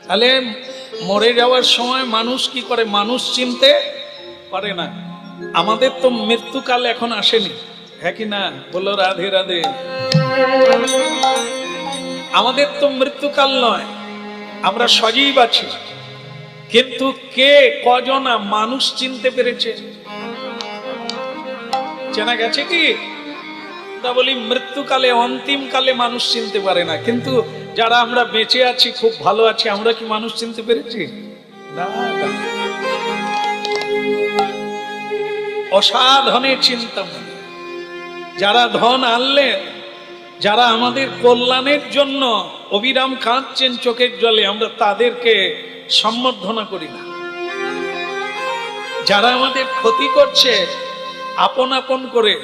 তাহলে মরে যাওয়ার সময় মানুষ কি করে? মানুষ চিনতে পারে না। আমাদের তো মৃত্যুকাল এখন আসেনি, হ্যাঁ কি না? বলো রাধে রাধে। আমাদের তো মৃত্যুকাল নয়, আমরা সজীব আছি, কিন্তু কে কজনা মানুষ চিনতে পেরেছে? চেনা গেছে কি? তা বলি মৃত্যুকালে, অন্তিম কালে মানুষ চিনতে পারে না, কিন্তু যারা আমরা বেঁচে আছি, খুব ভালো আছি, আমরা কি মানুষ চিনতে পেরেছি? না। অসাধনে চিন্তা, যারা ধন আনলেন, যারা আমাদের কল্যাণের জন্য অবিরাম কাঁদছেন চোখের জলে, আমরা তাদেরকে সম্বর্ধনা করি না। যারা আমাদের ক্ষতি করছে আপন আপন করে,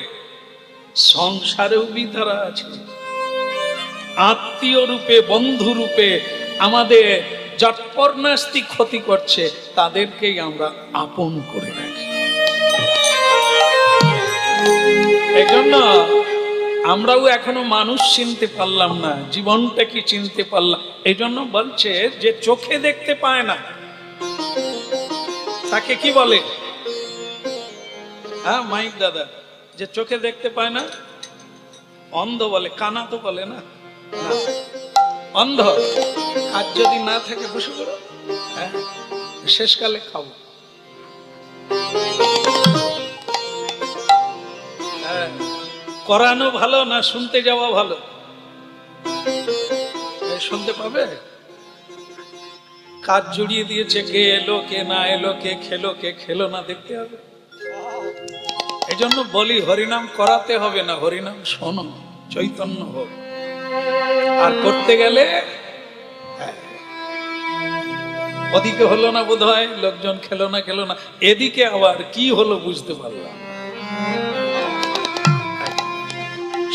সংসারেও বি তারা আছে, আত্মীয় রূপে, বন্ধু রূপে আমাদের যৎপরনাস্তি ক্ষতি করছে, তাদেরকেই আমরা আপন করে রাখি। এই জন্য আমরাও এখনো মানুষ চিনতে পারলাম না, জীবনটা কি চিনতে পারলাম। এই জন্য বলছে যে চোখে দেখতে পায় না তাকে কি বলে? হ্যাঁ মাইক দাদা, যে চোখে দেখতে পায় না অন্ধ বলে, কানা তো বলে না, অন্ধ। আর যদি না থাকে বসে করো, হ্যাঁ শেষকালে খাবো। হ্যাঁ, করানো ভালো না শুনতে যাওয়া ভালো? শুনতে পাবে? কাজ জড়িয়ে দিয়েছে, কে এলো কে না এলো, কে খেলো কে খেলো না, দেখতে হবে। এই জন্য বলি হরিনাম করাতে হবে না, হরিনাম শোনো, চৈতন্য হোক। আর করতে গেলে ওদিকে হলো না বোধ হয়, লোকজন খেলো না, এদিকে আবার কি হলো বুঝতে পারলাম।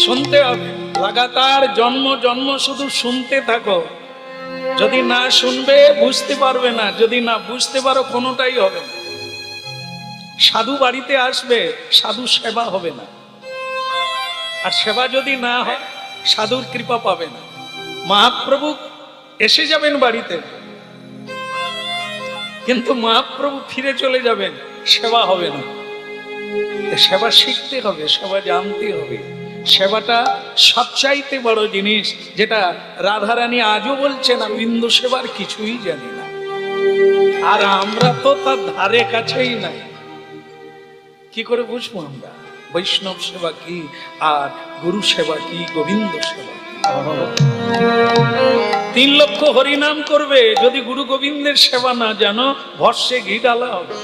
শুনতে হবে লাগাতার, জন্ম জন্ম শুধু শুনতে থাকো। যদি না শুনবে বুঝতে পারবে না, যদি না বুঝতে পারো কোনোটাই হবে না। সাধু বাড়িতে আসবে, সাধু সেবা হবে না, আর সেবা যদি না হয় সাধুর কৃপা পাবে না। মহাপ্রভু এসে যাবেন বাড়িতে, কিন্তু মহাপ্রভু ফিরে চলে যাবেন, সেবা হবে না। সেবা শিখতে হবে, সেবা জানতে হবে। সেবাটা সবচাইতে বড় জিনিস, যেটা রাধারানী আজও বলছেন, আমি বিন্দু সেবার কিছুই জানি না। আর আমরা তো তার ধারে কাছেই নাই, কি করে বুঝবো আমরা বৈষ্ণব সেবা কি আর গুরু সেবা কি, গোবিন্দ সেবা? 3 লক্ষ হরিনাম করবে, যদি গুরু গোবিন্দের সেবা না জানো, ভস্যে ঘি ডালা হবে।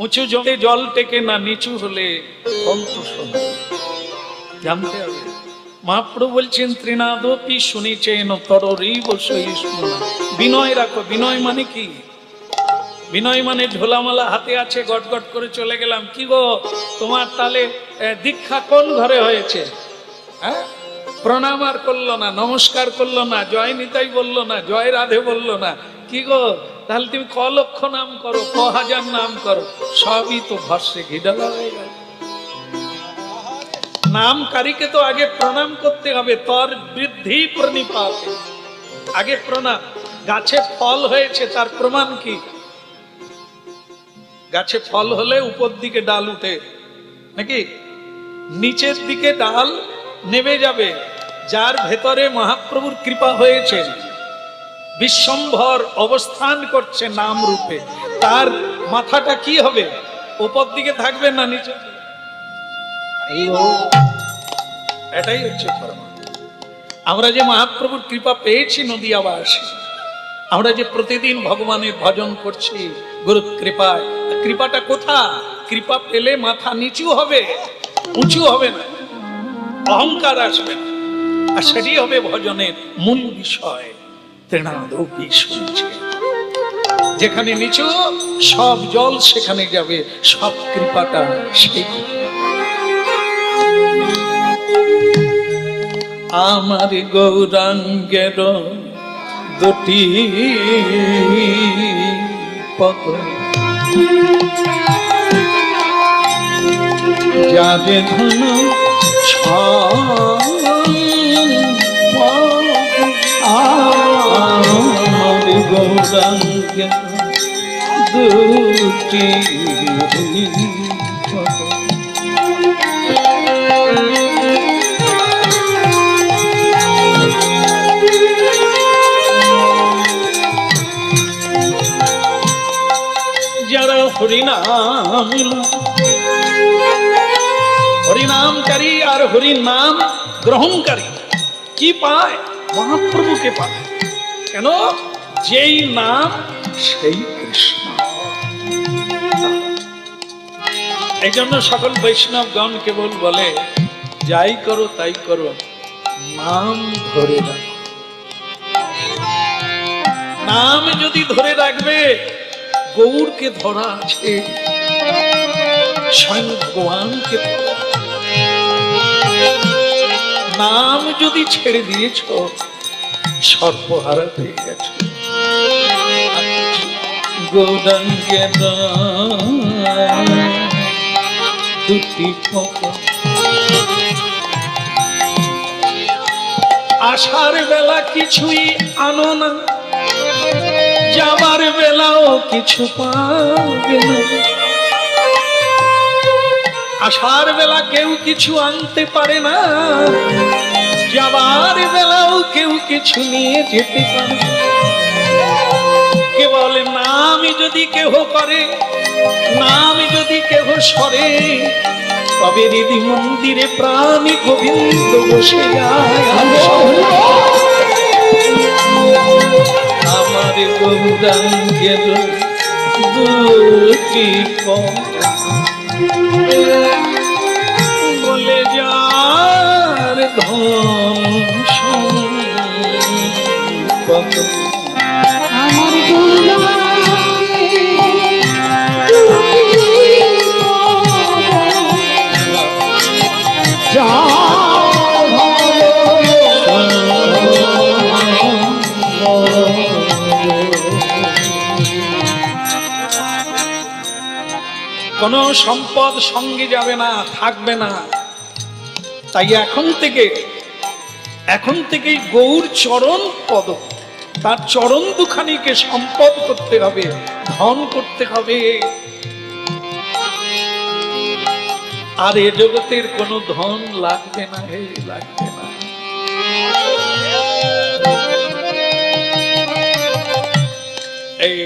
উঁচু জলে জল টেকে না, নিচু হলে কণ্ঠ শোনা, জানতে হবে। মহাপ্রভু বলছেন ত্রিনাদপি শুনিছেন তররিব সহিষ্ণুনা। বিনয় রাখো। বিনয় মানে কি? বিনয় মানে ঝোলামালা হাতে আছে, গটগট করে চলে গেলাম। কি গো তোমার তাহলে দীক্ষা কোন ঘরে হয়েছে? হ্যাঁ, প্রণাম আর করলো না, নমস্কার করলো না, জয় নিতাই বললো না, জয় রাধে বললো না। কি গো তাহলে তুমি ক লক্ষ নাম করো, ক হাজার নাম করো, সবই তো ভস্যে ঘি ঢালা হয়ে গেল। নামকারীকে তো আগে প্রণাম করতে হবে, তর বৃদ্ধি প্রণিপাত। আগে প্রণাম। গাছে ফল হয়েছে, তার প্রমাণ কি? গাছে ফল হলে উপর দিকে ডাল উঠে নাকি? নিচের দিকে ডাল নেমে যাবে। যার ভেতরে মহাপ্রভুর কৃপা হয়েছে, বিশ্বম্ভর অবস্থান করছে নাম রূপে, তার মাথাটা কি হবে? উপর দিকে থাকবে না নিচে? এটাই হচ্ছে পরমাত্মা। আমরা যে মহাপ্রভুর কৃপা পেয়েছি নদিয়াবাসী, আমরা যে প্রতিদিন ভগবানের ভজন করছি গুরু কৃপায়, কৃপাটা কোথা? কৃপা পেলে মাথা নিচু হবে, উঁচু হবে না, অহংকার আসবে না। আর সেটি হবে ভজনের মূল বিষয়। তৃণাদপি শুনছে, যেখানে নিচু সব জল সেখানে যাবে, সব কৃপাটা সেই। আমার গৌরাঙ্গের দুটি পদ, যাবে ধন গৌরাঙ্গে দুটি যারা হরিনাম হরিনামকারী আর হরিনাম গ্রহণকারী কি পায়? মহাপ্রভুকে পায়। কেন? যেই নাম সেই কৃষ্ণ। এই জন্য সকল বৈষ্ণবগণ কেবল বলে, যাই করো তাই করো, নাম ধরে রাখো। নাম যদি ধরে রাখবে, গৌরকে ধরা আছে, স্বয়ং ভগবানকে ধরা। নাম যদি ছেড়ে দিয়েছ, সর্বহারা হয়ে গেছে। গৌরাঙ্গে দুটি পথ, আসার বেলা কিছুই আনো না, যাবার বেলাও কিছু পাবে না। আসার বেলা কেউ কিছু আনতে পারে না, যাবার বেলাও কেউ কিছু নিয়ে যেতে পারে। কেবল নাম যদি কেহ করে, নাম যদি কেহ সরে, তবে হৃদি মন্দিরে প্রাণী গোবিন্দ বসে যায়। আমার গৌরাঙ্গের দুটি বলে যার ধন সম্পদ, আমার কোন সম্পদ সঙ্গে যাবে না, থাকবে না। তাই এখন থেকেই গৌর চরণ পদ, তার চরণ দুখানিকে সম্পদ করতে হবে, ধন করতে হবে। আর এ জগতের কোনো ধন লাগবে না, হে লাগবে না। এই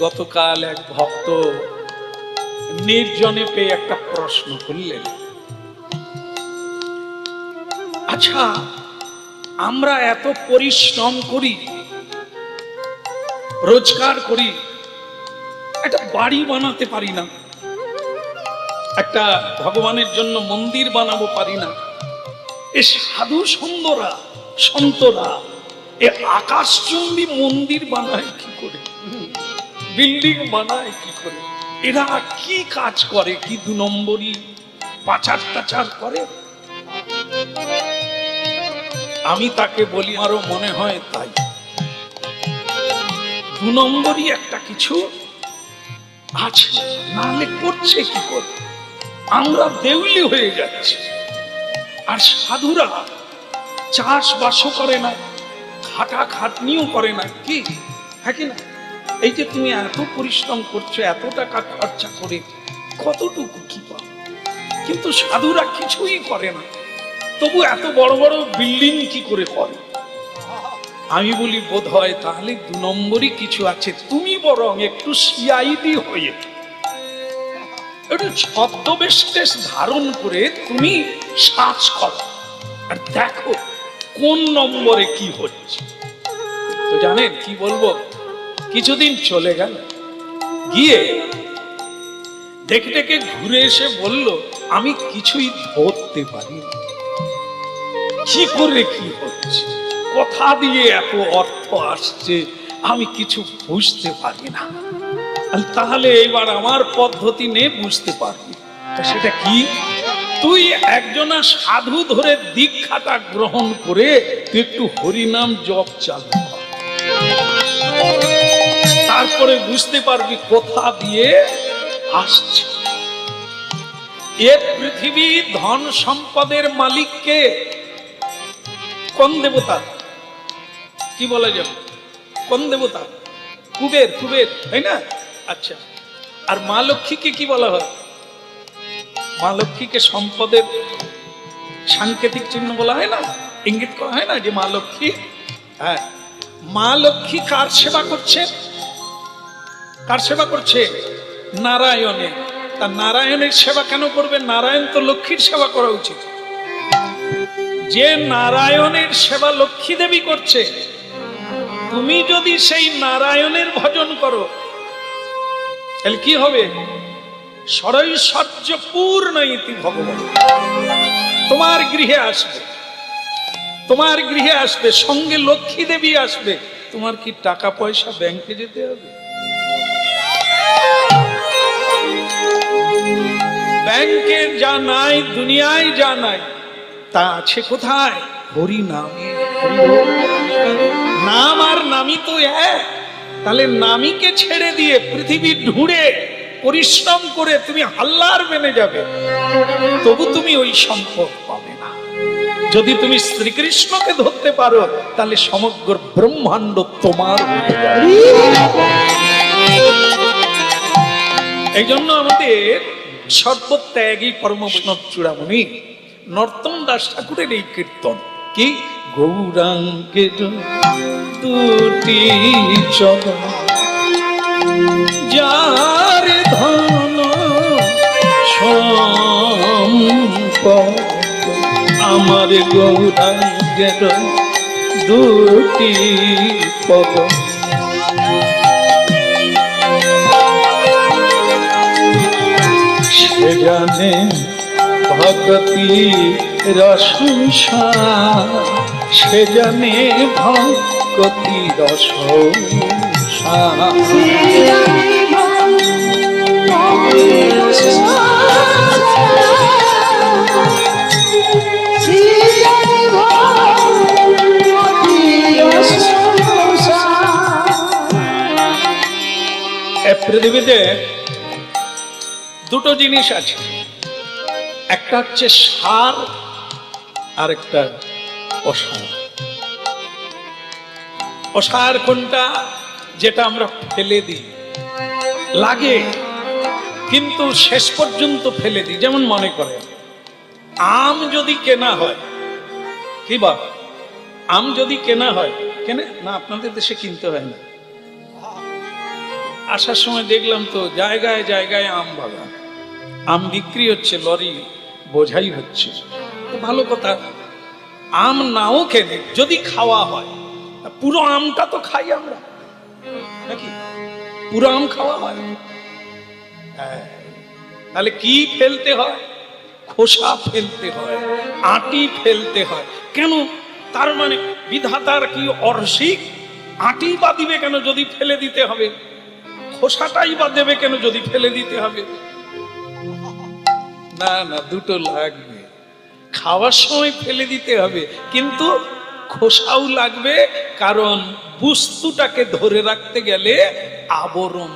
গতকাল এক ভক্ত নির্জনে পেয়ে একটা প্রশ্ন করলেন, আচ্ছা আমরা এত পরিশ্রম করি, রোজগার করি, একটা বাড়ি বানাতে পারি না, একটা ভগবানের জন্য মন্দির বানাবো পারি না। এ সাধু সন্তরা এ আকাশচুম্বী মন্দির বানায় কি করে, বিল্ডিং বানায় কি করে, এরা কি কাজ করে, কি 2 নম্বরই পাচার টাচার করে? আমি তাকে বলি, আরো মনে হয় তাই। 2 নম্বরই একটা কিছু আছে, নাহলে করছে কি করে? আমরা দেউলি হয়ে যাচ্ছি। আর সাধুরা চাষবাসও করে না, খাটাখাটনিও করে না, কি হ্যাঁ কি না? এই যে তুমি এত পরিশ্রম করছো, এত টাকা খরচা করে, কতটুকু কি পাও? কিন্তু সাধুরা কিছুই করে না, তবু এত বড় বড় বিল্ডিং কি করে করে? আমি বলি বোধ হয় তাহলে 2 নম্বরই কিছু আছে। তুমি বরং একটু সিআইডি হয়ে একটু ছদ্মবেশ ধারণ করে তুমি সার্চ করো আর দেখো কোন নম্বরে কি হচ্ছে। তো জানেন কি বলবো, কিছুদিন চলে গেল, গিয়ে দেখে দেখে ঘুরে এসে বলল, আমি কিছুই ধরতে পারি না, কি করে কি হচ্ছে, কোথা দিয়ে এত অর্থ আসছে, আমি কিছু বুঝতে পারি না। তাহলে এবার আমার পদ্ধতি নে বুঝতে পারবি। সেটা কি? তুই একজনা সাধু ধরে দীক্ষাটা গ্রহণ করে তুই একটু হরিনাম জপ চালু কর, তারপরে বুঝতে পারবি কোথা দিয়ে আসছে। এ পৃথিবী ধন সম্পদের মালিককে কোন দেবতা? কি বলা যাবে? কোন দেবতা? কুবের কুবের, তাই না? আচ্ছা, আর মা লক্ষ্মীকে কি বলা হয়? মা লক্ষ্মীকে সম্পদের সাংকেতিক চিহ্ন বলা হয় না, ইঙ্গিত করা হয় না যে মা লক্ষ্মী। হ্যাঁ, মা লক্ষ্মী কার সেবা করছে? কার সেবা করছে? নারায়ণের। তা নারায়ণের সেবা কেন করবে? নারায়ণ তো লক্ষ্মীর সেবা করা উচিত। যে নারায়ণের সেবা লক্ষ্মী দেবী করছে, তুমি যদি সেই নারায়ণের ভজন করো তাহলে কি হবে? ষড়ৈশ্বর্য পূর্ণ ইতি ভগবান তোমার গৃহে আসবে, তোমার গৃহে আসবে, সঙ্গে লক্ষ্মী দেবী আসবে। তোমার কি টাকা পয়সা ব্যাংকে যেতে হবে? ব্যাংকে যা নাই, দুনিয়ায় যা নাই, তা আছে কোথায়? হরি নামে। নাম আর নামই তো এক। তাহলে নামীকে ছেড়ে দিয়ে পৃথিবী ঢুঁড়ে পরিশ্রম করে তুমি হাল্লার বেনে যাবে, তবু তুমি ওই সম্পদ পাবে না। যদি তুমি শ্রীকৃষ্ণকে ধরতে পারো তাহলে সমগ্র ব্রহ্মাণ্ড তোমার হয়ে যাবে। এই জন্য আমাদের সর্বত্যাগী পরম বৈষ্ণব চূড়ামণি নর্তন দাস ঠাকুরের এই কীর্তন কি, গৌরাঙ্গের দুটি চরণ যার ধন সম্পদ, আমার গৌরাঙ্গের দুটি পদ, সে জানে ভক্তি রস, সে জানে ভক্তি রস, পৃথিবীতে দুটো জিনিস আছে, একটা হচ্ছে সার আর একটা অসার। অসার কোনটা? যেটা আমরা ফেলে দিই, লাগে কিন্তু শেষ পর্যন্ত ফেলে দিই। যেমন মনে করে আম যদি কেনা হয়, কি বা আম যদি কেনা হয়, কেনে না? আপনাদের দেশে কিনতে হয় না? আসার সময় দেখলাম তো জায়গায় জায়গায় আম বাগান, আম বিক্রি হচ্ছে, লরি বোঝাই হচ্ছে। ভালো কথা, আম নাও কেনে, যদি খাওয়া হয়, পুরো আমটা তো খাই আমরা নাকি? পুরো আম খাওয়া হয়? তাহলে কি ফেলতে হয়? খোসা ফেলতে হয়, আটি ফেলতে হয়। কেন? তার মানে বিধাতার কি অরসিক? আটি বা দিবে কেন যদি ফেলে দিতে হবে? খোসাটাই বা দেবে কেন যদি ফেলে দিতে হবে? না না, দুটো লাগবে। খাওয়ার সময় ফেলে দিতে হবে, কিন্তু খোসাও লাগবে, কারণ বস্তুটাকে ধরে রাখতে গেলে আবরণ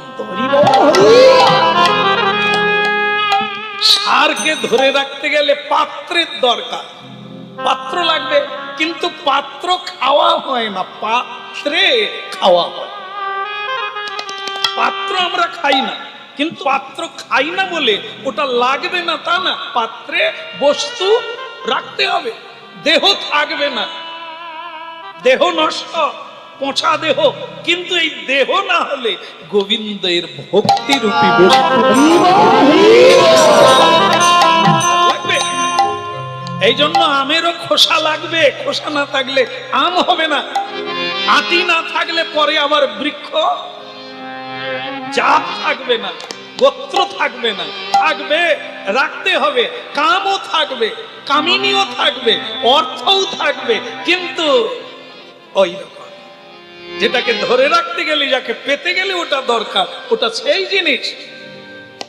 সারকে ধরে রাখতে গেলে পাত্রের দরকার, পাত্র লাগবে। কিন্তু পাত্র খাওয়া হয় না, পাত্রে খাওয়া হয়। পাত্র আমরা খাই না, কিন্তু পাত্র খাই না বলে ওটা লাগবে না তা না। পাত্রে বস্তু রাখতে হবে, দেহ থাকবে না, দেহ নষ্ট, পচা দেহ। কিন্তু এই দেহ না হলে গোবিন্দের ভক্তি রূপী বস্তু লাগবে। এই জন্য আমেরও খোসা লাগবে, খোসা না থাকলে আম হবে না। আটি না থাকলে পরে আবার বৃক্ষ জাত থাকবে না, গোত্র থাকবে না। থাকবে, রাখতে হবে, কামও থাকবে, কামিনীও থাকবে, অর্থও থাকবে। কিন্তু ওই রকম যেটাকে ধরে রাখতে গেলে, যাকে পেতে গেলে ওটা দরকার, ওটা সেই জিনিস,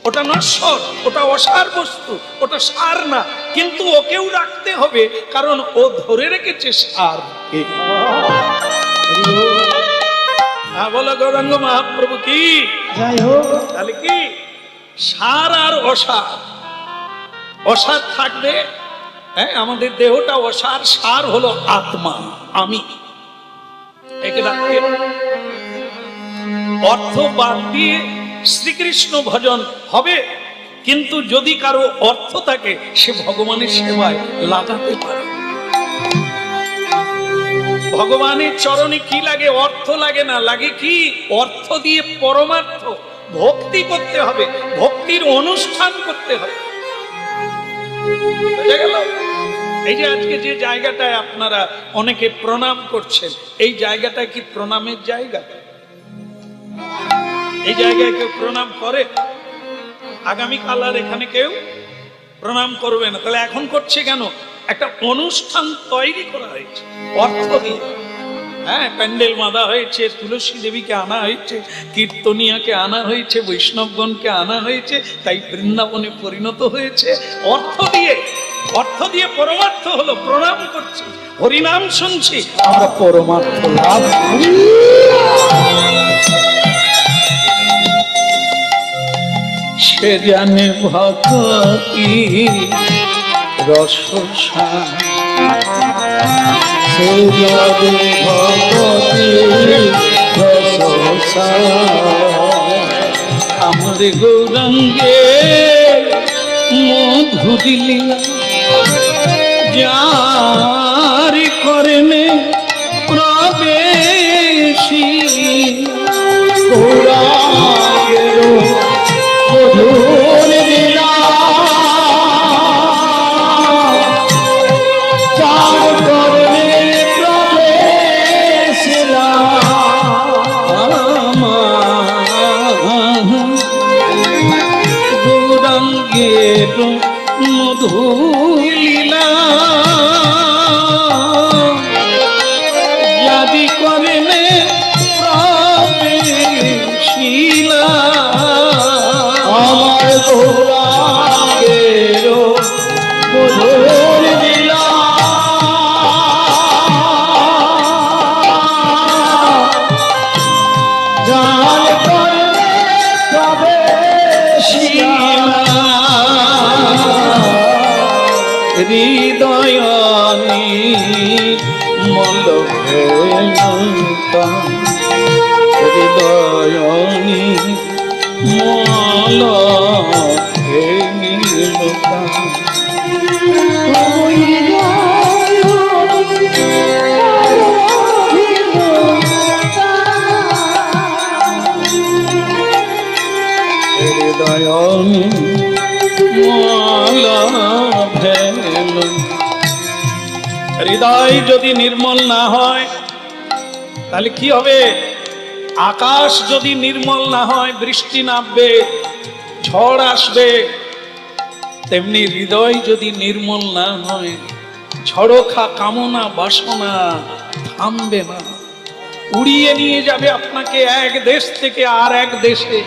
ওটা নশ্বর, ওটা অসার বস্তু, ওটা সার না। কিন্তু ওকেও রাখতে হবে, কারণ ও ধরে রেখেছে সার। বলো গৌরাঙ্গ মহাপ্রভু কি জয় হোক। তাহলে কি সার আর অসার? অসার থাকবে, হ্যাঁ, আমাদের দেহটা অসার, সার হলো আত্মা, আমি। একে রাখতে অর্থ বাদ দিয়ে শ্রীকৃষ্ণ ভজন হবে, কিন্তু যদি কারো অর্থ থাকে সে ভগবানের সেবায় লাগাতে পারে। ভগবানের চরণে কি লাগে? অর্থ লাগে না, লাগে কি? অর্থ দিয়ে পরমার্থ ভক্তি করতে হবে, ভক্তির অনুষ্ঠান করতে হবে। বুঝা গেল? এই যে আজকে যে জায়গাটায় আপনারা অনেকে প্রণাম করছেন, এই জায়গাটা কি প্রণামের জায়গা? এই জায়গায় কেউ প্রণাম করে? আগামীকাল আর এখানে কেউ প্রণাম করবে না। তাহলে এখন করছে কেন? একটা অনুষ্ঠান তৈরি করা হয়েছে অর্থ দিয়ে। হ্যাঁ, প্যান্ডেল বাঁধা হয়েছে, তুলসী দেবীকে আনা হয়েছে, কীর্তনিয়াকে আনা হয়েছে, বৈষ্ণবগণকে আনা হয়েছে, তাই বৃন্দাবনে পরিণত হয়েছে অর্থ দিয়ে। অর্থ দিয়ে পরমার্থ হলো প্রণাম করছি, হরিনাম শুনছি, আমরা পরমার্থ লাভ করি। সে জানে ভক্তি রসসার, সে জানে ভক্তি রসসার, আমার গৌরাঙ্গে মধু দিলিয়া যার করেনে প্রবেশী, গৌরাঙ্গের মধুর লীলা, যার করণে প্রবেশিলা, গৌরাঙ্গের মধু লীলা যাদি করেনে প্রবেশিলা, আমার গৌরাঙ্গের মধুর লীলা, যার করণে প্রবেশিলা, হৃদয়নি মল হৃদয়নি মল হৃদয়নি মল ভেল। হৃদয় যদি নির্মল না হয় তাহলে কি হবে? আকাশ যদি নির্মল না হয় বৃষ্টি নামবে, ঝড় আসবে। তেমনি হৃদয় যদি নির্মল না হয় ঝড়োখা কামনা বাসনা থামবে না, উড়িয়ে নিয়ে যাবে আপনাকে এক দেশ থেকে আর এক দেশে,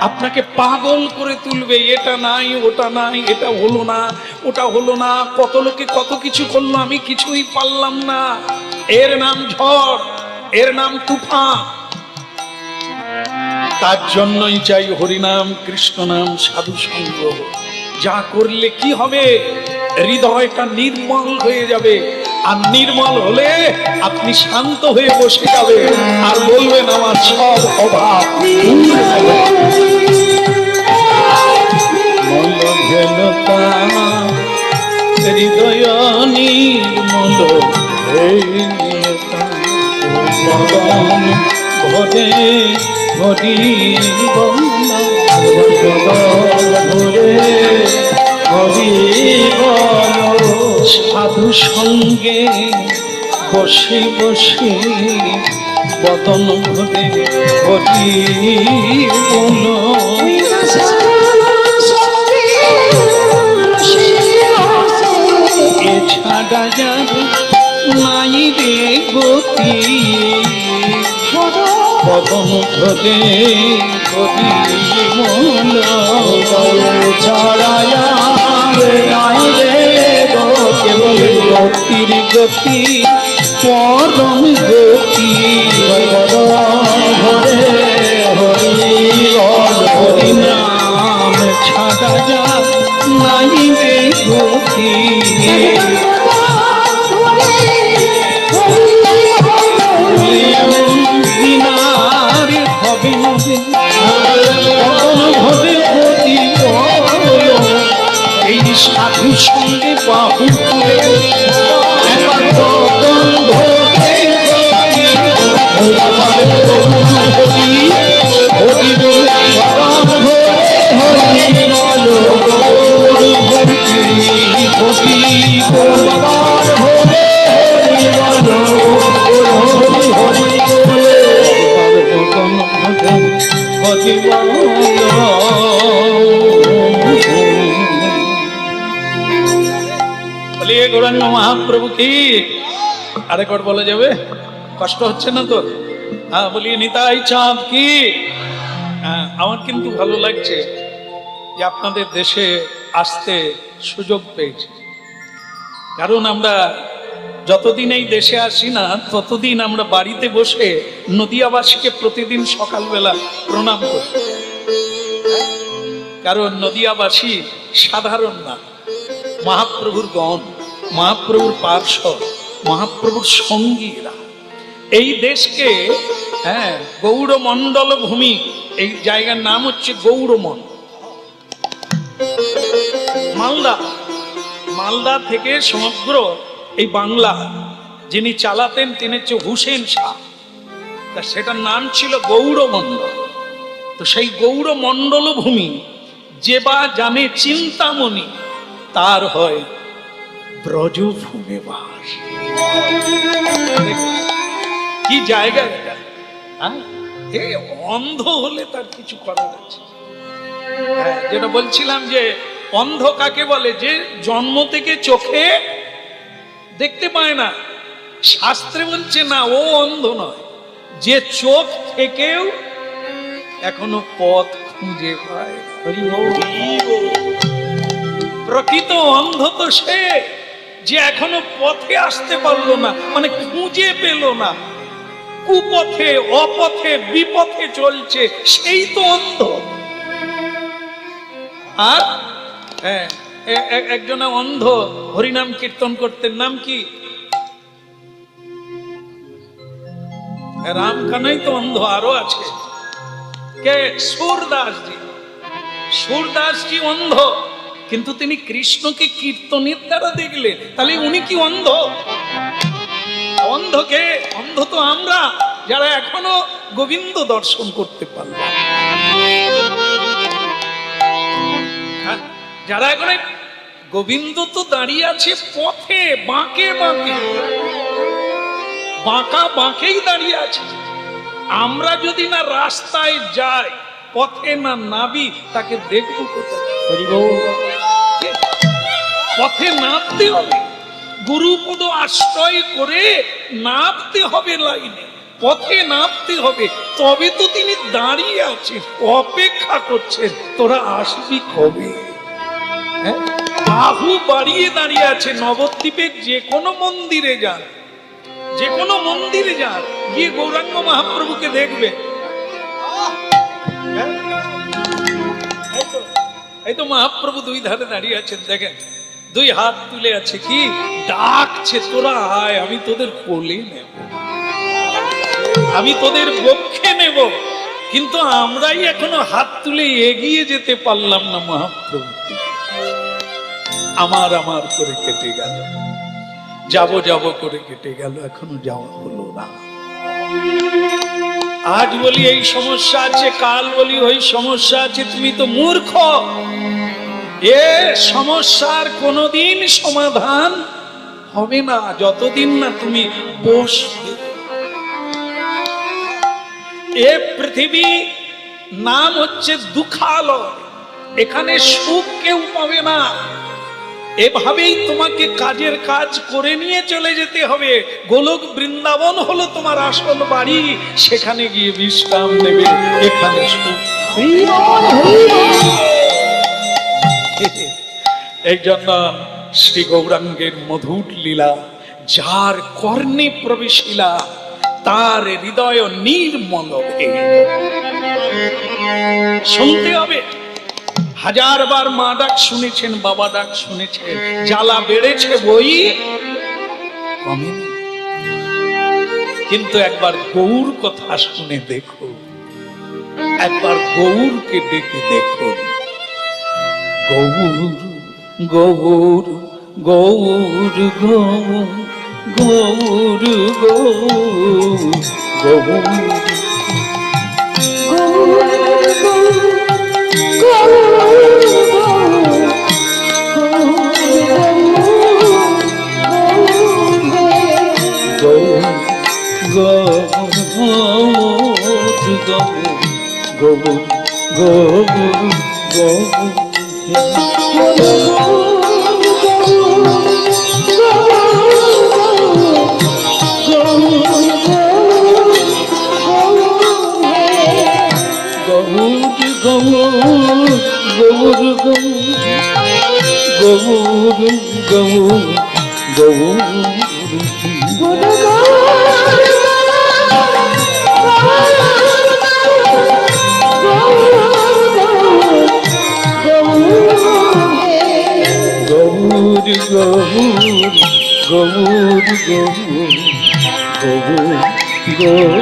আপনাকে পাগল করে তুলবে। এটা নাই, ওটা নাই, এটা হলো না, ওটা হলো না, কত লোকে কত কিছু করলো, আমি কিছুই পারলাম না। এর নাম ঝড়, এর নাম তুফান। তার জন্যই চাই হরিনাম, কৃষ্ণ নাম, সাধু সঙ্গ। যা করলে কি হবে? হৃদয়টা নির্মল হয়ে যাবে, আর নির্মল হলে আপনি শান্ত হয়ে বসে যাবে আর বলবেন আমার সব অভাব হৃদয় নির্মল ভরে হরি হরি সাধু সঙ্গে বসে বসে বদন ভরে হরি বল। এছাড়া যার নাই রে গতি, বদন ভরে হরি বল। ছাড়ায়া নাই রে কেবল গতির গতি পরম গতি, ঘরে হরি হরি নাম ছাড়া যা নাই রে গতি। দিনার আমার হরি হরি বলে ভগবান হরি বলো গৌর হরি হরি ভগবান হরি বলো হরি হরি বলে হরি বলিয়ে গৌরাঙ্গ মহাপ্রভু কি আরেকবার বলা যাবে? কষ্ট হচ্ছে না তো? হ্যাঁ, বলিয়ে নিতাই চাঁদ কি। হ্যাঁ, আমার কিন্তু ভালো লাগছে যে আপনাদের দেশে আসতে সুযোগ পেয়েছি, কারণ আমরা যতদিন এই দেশে আসি না ততদিন আমরা বাড়িতে বসে নদিয়াবাসীকে প্রতিদিন সকালবেলা প্রণাম করি, কারণ নদিয়াবাসী সাধারণ না, মহাপ্রভুর গণ, মহাপ্রভুর পার্শ্বদ, মহাপ্রভুর সঙ্গীরা এই দেশকে, হ্যাঁ, গৌড়মণ্ডল ভূমি, এই জায়গার নাম হচ্ছে গৌড়মণ্ডল। মালদা, মালদা থেকে সমগ্র এই বাংলা যিনি চালাতেন তিনি হচ্ছে হুসেন শাহ, তা সেটার নাম ছিল গৌড়মণ্ডল। তো সেই গৌড়মণ্ডল ভূমি যে বা জানে চিন্তামণি, তার হয় ব্রজভূমে বাস। কি জায়গা এটা! হ্যাঁ, এই অন্ধ হলে তার কিছু করার আছে। হ্যাঁ, যেটা বলছিলাম যে অন্ধ কাকে বলে? যে জন্ম থেকে চোখে দেখতে পায় না। শাস্ত্রে বলছে না, ও অন্ধ নয়, যে চোখ থেকেও এখনো পথ খুঁজে পায়। প্রকৃত অন্ধ তো সে যে এখনো পথে আসতে পারলো না, মানে খুঁজে পেল না, কুপথে অপথে বিপথে চলছে, সেই তো অন্ধ। আর হ্যাঁ, একজনে অন্ধ হরিনাম কীর্তন করতেন, নাম কি? রামকানাই তো অন্ধ, আরো আছে কে? সুরদাসজি। সুরদাসজি অন্ধ, কিন্তু তিনি কৃষ্ণকে কীর্তনের দ্বারা দেখলেন, তাহলে উনি কি অন্ধ? অন্ধকে, অন্ধ তো আমরা যারা এখনো গোবিন্দ দর্শন করতে পারলাম, যারা এখন গোবিন্দ তো দাঁড়িয়ে আছে পথে, বাঁকে বাঁকে, বাঁকা বাঁকেই দাঁড়িয়ে আছে। আমরা যদি না রাস্তায় যাই, পথে না নাবি, তাকে দেখবো কোথায়? পথে নামতে হবে, গুরুপদ আশ্রয় করে নামতে হবে লাইনে, পথে নামতে হবে, তবে তো তিনি দাঁড়িয়ে আছেন, অপেক্ষা করছেন, তোরা আসবি কবে। বাহু বাড়িয়ে দাঁড়িয়ে আছে। নবদ্বীপের যে কোনো মন্দিরে যান, যে কোনো মন্দিরে যান, গিয়ে গৌরাঙ্গ মহাপ্রভুকে দেখবে। এই তো মহাপ্রভু দুই ধারে দাঁড়িয়ে আছেন, দেখেন, দুই হাত তুলে আছে, কি ডাকছে, তোরা আয়, আমি তোদের কোলে নেব, আমি তোদের বক্ষে নেব। কিন্তু আমরাই এখনো হাত তুলে এগিয়ে যেতে পারলাম না মহাপ্রভু। আমার আমার করে কেটে গেল, যাব যাব করে কেটে গেল, এখনো যাওয়া হলো না। আজ বলি এই সমস্যা আছে, কাল বলি ওই সমস্যা আছে, তুমি তো মূর্খ। এ সমস্যার কোনোদিন সমাধান হবে না যতদিন না তুমি বসবে। এ পৃথিবী নাম হচ্ছে দুঃখালয়, এখানে সুখ কেউ পাবে না। এভাবেই তোমাকে কাজের কাজ করে নিয়ে চলে যেতে হবে। গোলক বৃন্দাবন হলো তোমার আসল বাড়ি, সেখানে গিয়ে বিশ্রাম নেবে, এখানে সুখ। এই জন্য শ্রী গৌরাঙ্গের মধুর লীলা যার কর্ণে প্রবেশিলা, তার হৃদয় নির্মল। শুনতে হবে। হাজার বার মা ডাক শুনেছেন, বাবা ডাক শুনেছেন, জ্বালা বেড়েছে বই কমেনি। কিন্তু একবার গৌর কথা শুনে দেখো, একবার গৌরকে ডেকে দেখো। গৌর গৌর গৌর গৌর গৌর গৌর গৌর গৌর গৌর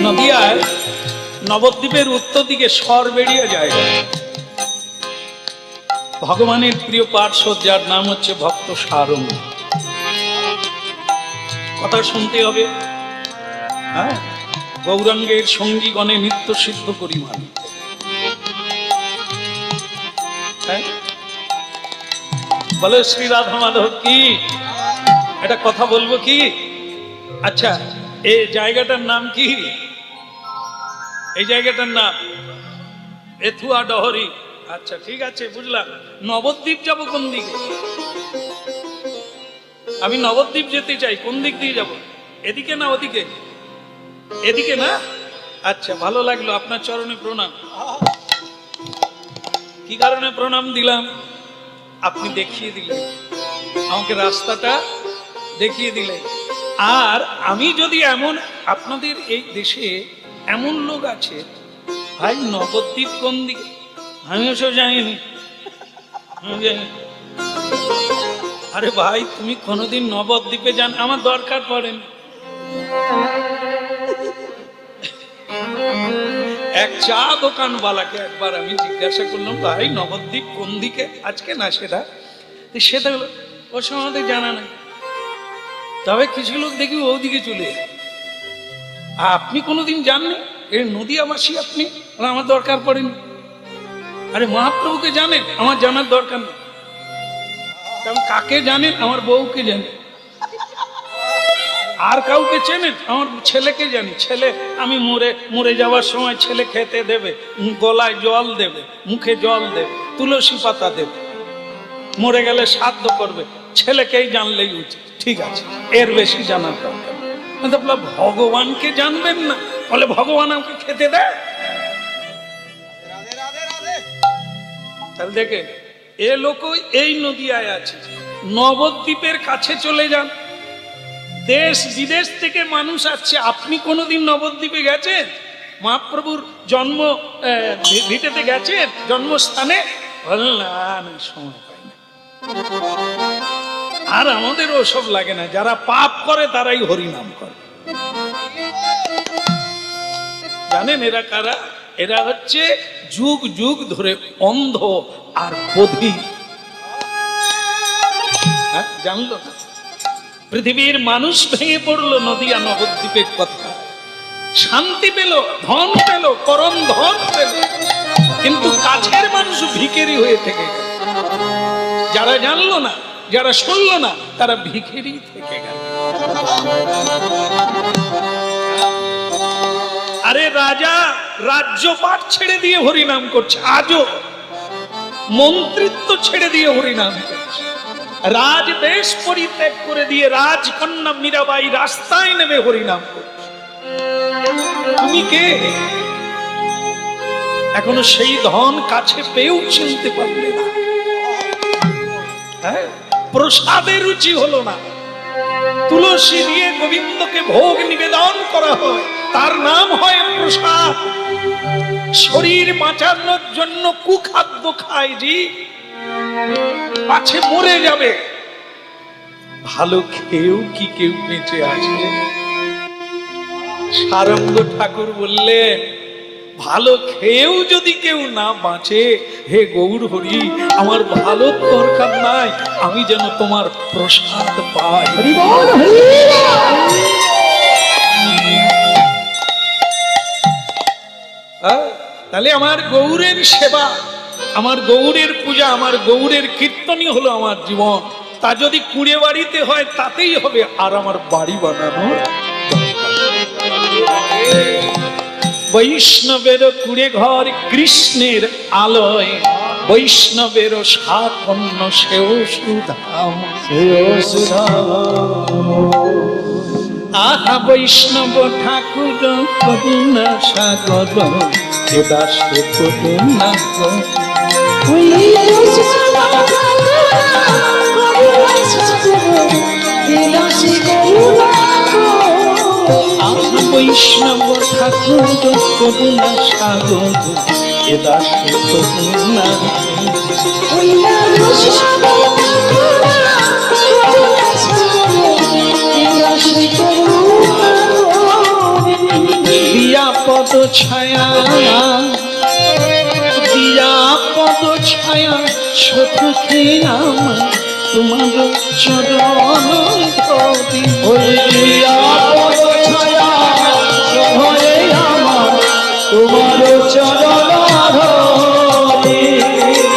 নদিয়ায় নবদ্বীপের উত্তর দিকে স্বর বেরিয়ে যায় ভগবানের প্রিয় পার্শ্বদ, যার নাম হচ্ছে ভক্ত সারং। কথা শুনতে হবে। হ্যাঁ, গৌরাঙ্গের সঙ্গীগণে নিত্য সিদ্ধ পরিমাণ। বলে শ্রী রাধা মাধব কি, একটা কথা বলবো কি? আচ্ছা, এই জায়গাটার নাম কি? এই জায়গাটার নাম এথুয়া ডহরি। আচ্ছা ঠিক আছে, বুঝলাম। নবদ্বীপ যাব কোন দিকে? আমি নবদ্বীপ যেতে চাই, কোন দিক দিয়ে যাব? এদিকে না ওদিকে? এদিকে না? আচ্ছা, ভালো লাগলো। আপনার চরণে প্রণাম। কি কারণে প্রণাম দিলাম? আপনি দেখিয়ে দিলেন আমাকে, রাস্তাটা দেখিয়ে দিলেন। আর আমি যদি এমন, আপনাদের এই দেশে এমন লোক আছে, ভাই নবদ্বীপ কোন দিকে আমি ওসব জানিনি। আরে ভাই, তুমি কোনোদিন নবদ্বীপে যান? আমার দরকার পড়েন। এক চা দোকানওয়ালাকে একবার আমি জিজ্ঞাসা করলাম, ভাই নবদ্বীপ কোন দিকে? আজকে না সেটা, সেটা হলো ওর সময় আমাদের জানা নাই। তবে কিছু লোক দেখি ওদিকে চলে যায়। আপনি কোনোদিন জাননি? এর নদিয়াবাসী আপনি, আমার দরকার পড়েনি। আরে মহাপ্রভুকে জানেন? আমার জানার দরকার নেই। কারণ কাকে জানেন? আমার বউকে জানেন। আর কাউকে চেনেন? আমার ছেলেকে জানি। ছেলে, আমি মরে যাওয়ার সময় ছেলে খেতে দেবে, গলায় জল দেবে, মুখে জল দেবে, তুলসী পাতা দেবে, মরে গেলে শ্রাদ্ধ করবে। ছেলেকেই জানলেই উচিত। ঠিক আছে, এর বেশি জানার দরকার নেই। ভগবানকে জানবেন না? বলে ভগবান আমাকে খেতে দেয়। তাহলে দেখে এ লোক এই নদিয়ায় আছে, নবদ্বীপের কাছে চলে যান। দেশ বিদেশ থেকে মানুষ আসছে। আপনি কোনোদিন নবদ্বীপে গেছেন? মহাপ্রভুর জন্ম ভিটেতে গেছেন, জন্মস্থানে? বললেন সময় পাই না। আর আমাদের ওসব লাগে না। যারা পাপ করে তারাই হরিনাম করে। জানেন এরা কারা? এরা হচ্ছে যুগ যুগ ধরে অন্ধ আর বধির। হ্যাঁ, জানলো না? পৃথিবীর মানুষ ভেঙে পড়লো নদিয়া নবদ্বীপের কথা। শান্তি পেল, ধন পেল, পরম ধন পেল, কিন্তু কাছের মানুষ ভিখারি হয়ে থেকে গেল। যারা জানলো না, যারা শুনলো না, তারা ভিখারি থেকে গেল। আরে রাজা রাজ্যপাট ছেড়ে দিয়ে হরিনাম করছে, আজও মন্ত্রিত্ব ছেড়ে দিয়ে হরিনাম করছে। রাজ দেশ পরিত্যাগ করে দিয়ে রাজকন্যা মীরাবাই রাস্তায় নেমে হরিনাম করছে। তুমি কে? এখনো সেই ধন কাছে পেয়েও চিনতে পারলে না। হ্যাঁ, প্রসাদের রুচি হলো না। তুলসী দিয়ে গোবিন্দকে ভোগ নিবেদন করা হয়, তার নাম হয় প্রসাদ। শরীর বাঁচানোর জন্য কুখাদ্য খায় জি, পাছে মরে যাবে। ভালো খেয়েও কি কেউ বেঁচে আছে? সারঙ্গ ঠাকুর বললেন, ভালো খেয়েও যদি কেউ না বাঁচে, হে গৌর হরি, আমার ভালো দরকার নাই, আমি যেন তোমার প্রসাদ পাই। তাহলে আমার গৌরের সেবা, আমার গৌরের পূজা, আমার গৌরের কীর্তনই হলো আমার জীবন। তা যদি কুড়ে বাড়িতে হয় তাতেই হবে, আর আমার বাড়ি বানানো বৈষ্ণবের কুড়ে ঘর কৃষ্ণের আলয়, বৈষ্ণবের সাধন্য সেও সুধাম। আহা বৈষ্ণব ঠাকুর করুণা সাগর, এ দাসে করুণা বৈষ্ণব ঠাকুর করুণা সাগর, এ দাসে করুণা দিয়া পদ ছায়া, দিয়া পদ ছায়া সখী নাম তোমার চরণ ধরি। দিয়া পদ ছায়া সভয়ে আমার তোমার চরণ ধরি।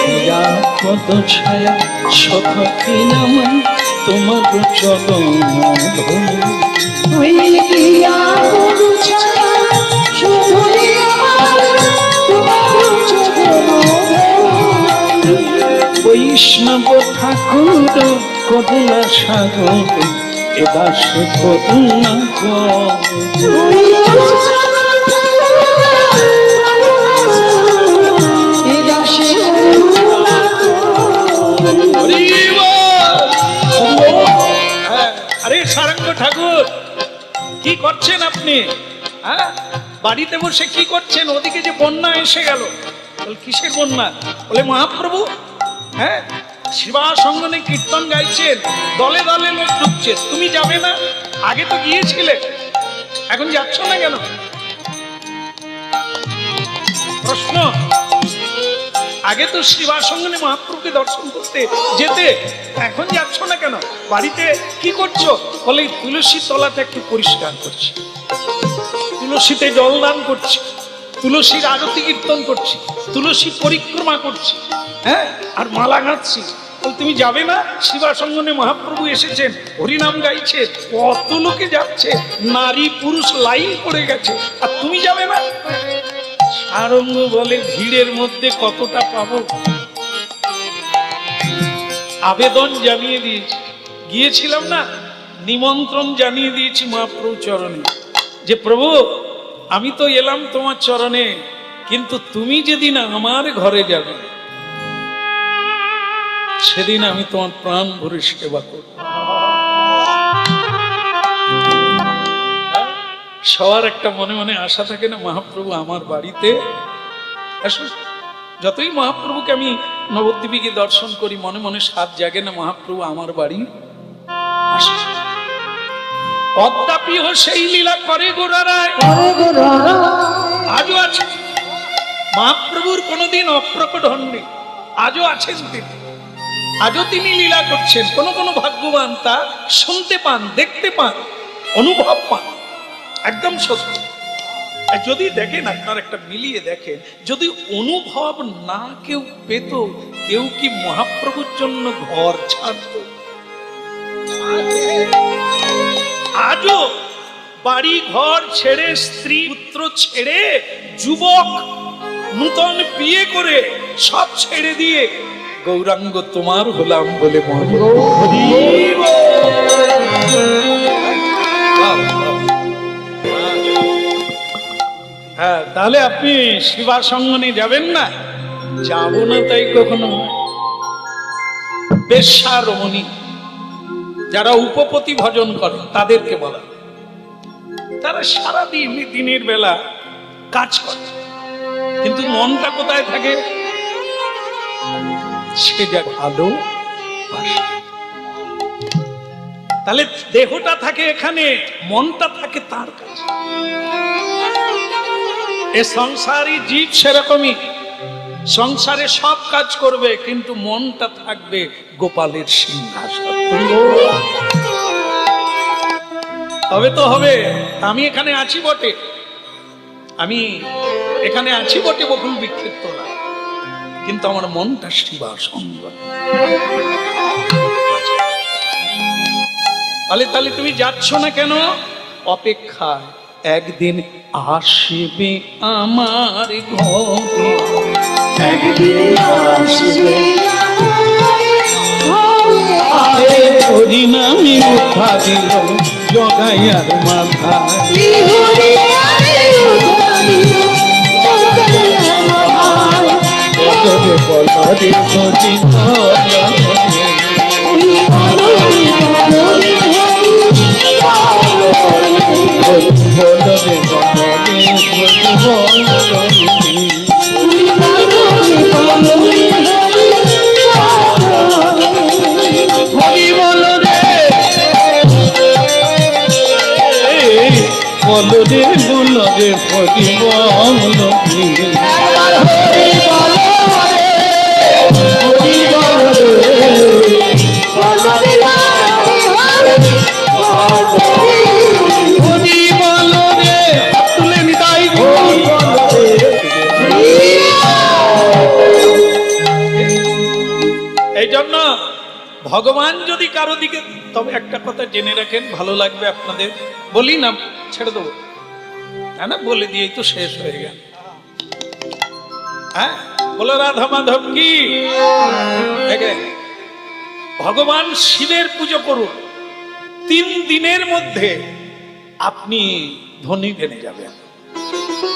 দিয়া পদ ছায়া সখী নাম তোমার চরণ ধরি। বৈষ্ণব ঠাকুর করুণা সাগর, এ দাসে করুণা আরে সারঙ্গ ঠাকুর, কি করছেন আপনি? হ্যাঁ, বাড়িতে বসে কি করছেন? ওদিকে যে বন্যা এসে গেল। কিসের বন্যা? বলে মহাপ্রভু, হ্যাঁ, শিবা সঙ্গনে কীর্তন গাইছেন, দলে দলে লোক ঢুকছে, তুমি যাবে না? আগে তো গিয়েছিলে, এখন যাচ্ছ না কেন? প্রশ্ন, আগে তো শিবা সঙ্গনে মহাপ্রভুকে দর্শন করতে যেতে, এখন যাচ্ছ না কেন? বাড়িতে কি করছো? বলে তুলসী তলাটা একটু পরিষ্কার করছি, তুলসীতে জলদান করছি, তুলসীর আরতি কীর্তন করছি, তুলসী পরিক্রমা করছি, হ্যাঁ, আর মালা গাঁথছি। তুমি যাবে না? শিবা সঙ্গনে মহাপ্রভু এসেছেন, হরিনাম গাইছে, কত লোকে যাচ্ছে, নারী পুরুষ লাইন পড়ে গেছে, আর তুমি যাবে না? সারঙ্গ বলে, ভিড়ের মধ্যে কতটা পাবো? আবেদন জানিয়ে দিয়েছি, গিয়েছিলাম না, নিমন্ত্রণ জানিয়ে দিয়েছি মহাপ্রভু চরণে, যে প্রভু আমি তো এলাম তোমার চরণে, কিন্তু তুমি যেদিন আমার ঘরে যাবে সেদিন আমি তোমার প্রাণ ভরে সেবা করব। সবার একটা মনে মনে আশা থাকে না, মহাপ্রভু আমার বাড়িতে আসুন। যতই মহাপ্রভুকে আমি নবদ্বীপে দর্শন করি, মনে মনে সাধ জাগে না, মহাপ্রভু আমার বাড়ি আসুন। অদ্যাপিও সেই লীলা করে গোরারায়, আজও আছে। মহাপ্রভুর কোনদিন অপ্রকট হননি, আজও আছেন তিনি, আজও তিনি লীলা করছেন। কোন কোন ভাগ্যবান তা শুনতে পান, দেখতে পান, অনুভব পান, একদম সত্য। যদি দেখেন, আপনার একটা মিলিয়ে দেখেন, যদি অনুভব না কেউ পেত, কেউ কি মহাপ্রভুর জন্য ঘর ছাড়ত? আজও বাড়ি ঘর ছেড়ে, স্ত্রী পুত্র ছেড়ে, যুবক নূতন বিয়ে করে সব ছেড়ে দিয়ে গৌরাঙ্গ তোমার হলাম বলে মনে। হ্যাঁ, তাহলে আপনি শিবা সঙ্গনে যাবেন না? যাব না তাই কখনো। বেশ্যা রমণী যারা উপপতি ভজন করে তাদেরকে বলা, তারা সারাদিন দিনের বেলা কাজ করে, কিন্তু মনটা কোথায় থাকে? সে যা ভালো তাহলে দেহটা থাকে এখানে, মনটা থাকে তার কাছে। এ সংসারী জীব সেরকমই, সংসারে সব কাজ করবে কিন্তু মনটা থাকবে গোপালের সিংহাসন। তবে তো হবে। আমি এখানে আছি বটে, আমি এখানে আছি বটে বকুল বৃক্ষের তলা, কিন্তু আমার মনটা শিবাসঙ্গ। তাহলে তুমি যাচ্ছ না কেন? অপেক্ষায়, একদিন আসবে আমার ঘরে, একদিন আসবে হরিনামে উঠা দিল জগাইয়ার মাথায়, বলরে বলরে সচিত বলরে হরি বল রে, বলরে বলরে হরি বল এই জন্য ভগবান যদি কারো দিকে, তবে একটা কথা জেনে রাখেন, ভালো লাগবে আপনাদের, বলি না, ছেড়ে দেবো, তাই না? বলে দিয়েই তো শেষ হয়ে গেল। হ্যাঁ, বলো রাধা মাধব কি। দেখেন, ভগবান শিবের পুজো করুন, 3 দিনের মধ্যে আপনি ধনী বেনে যাবেন।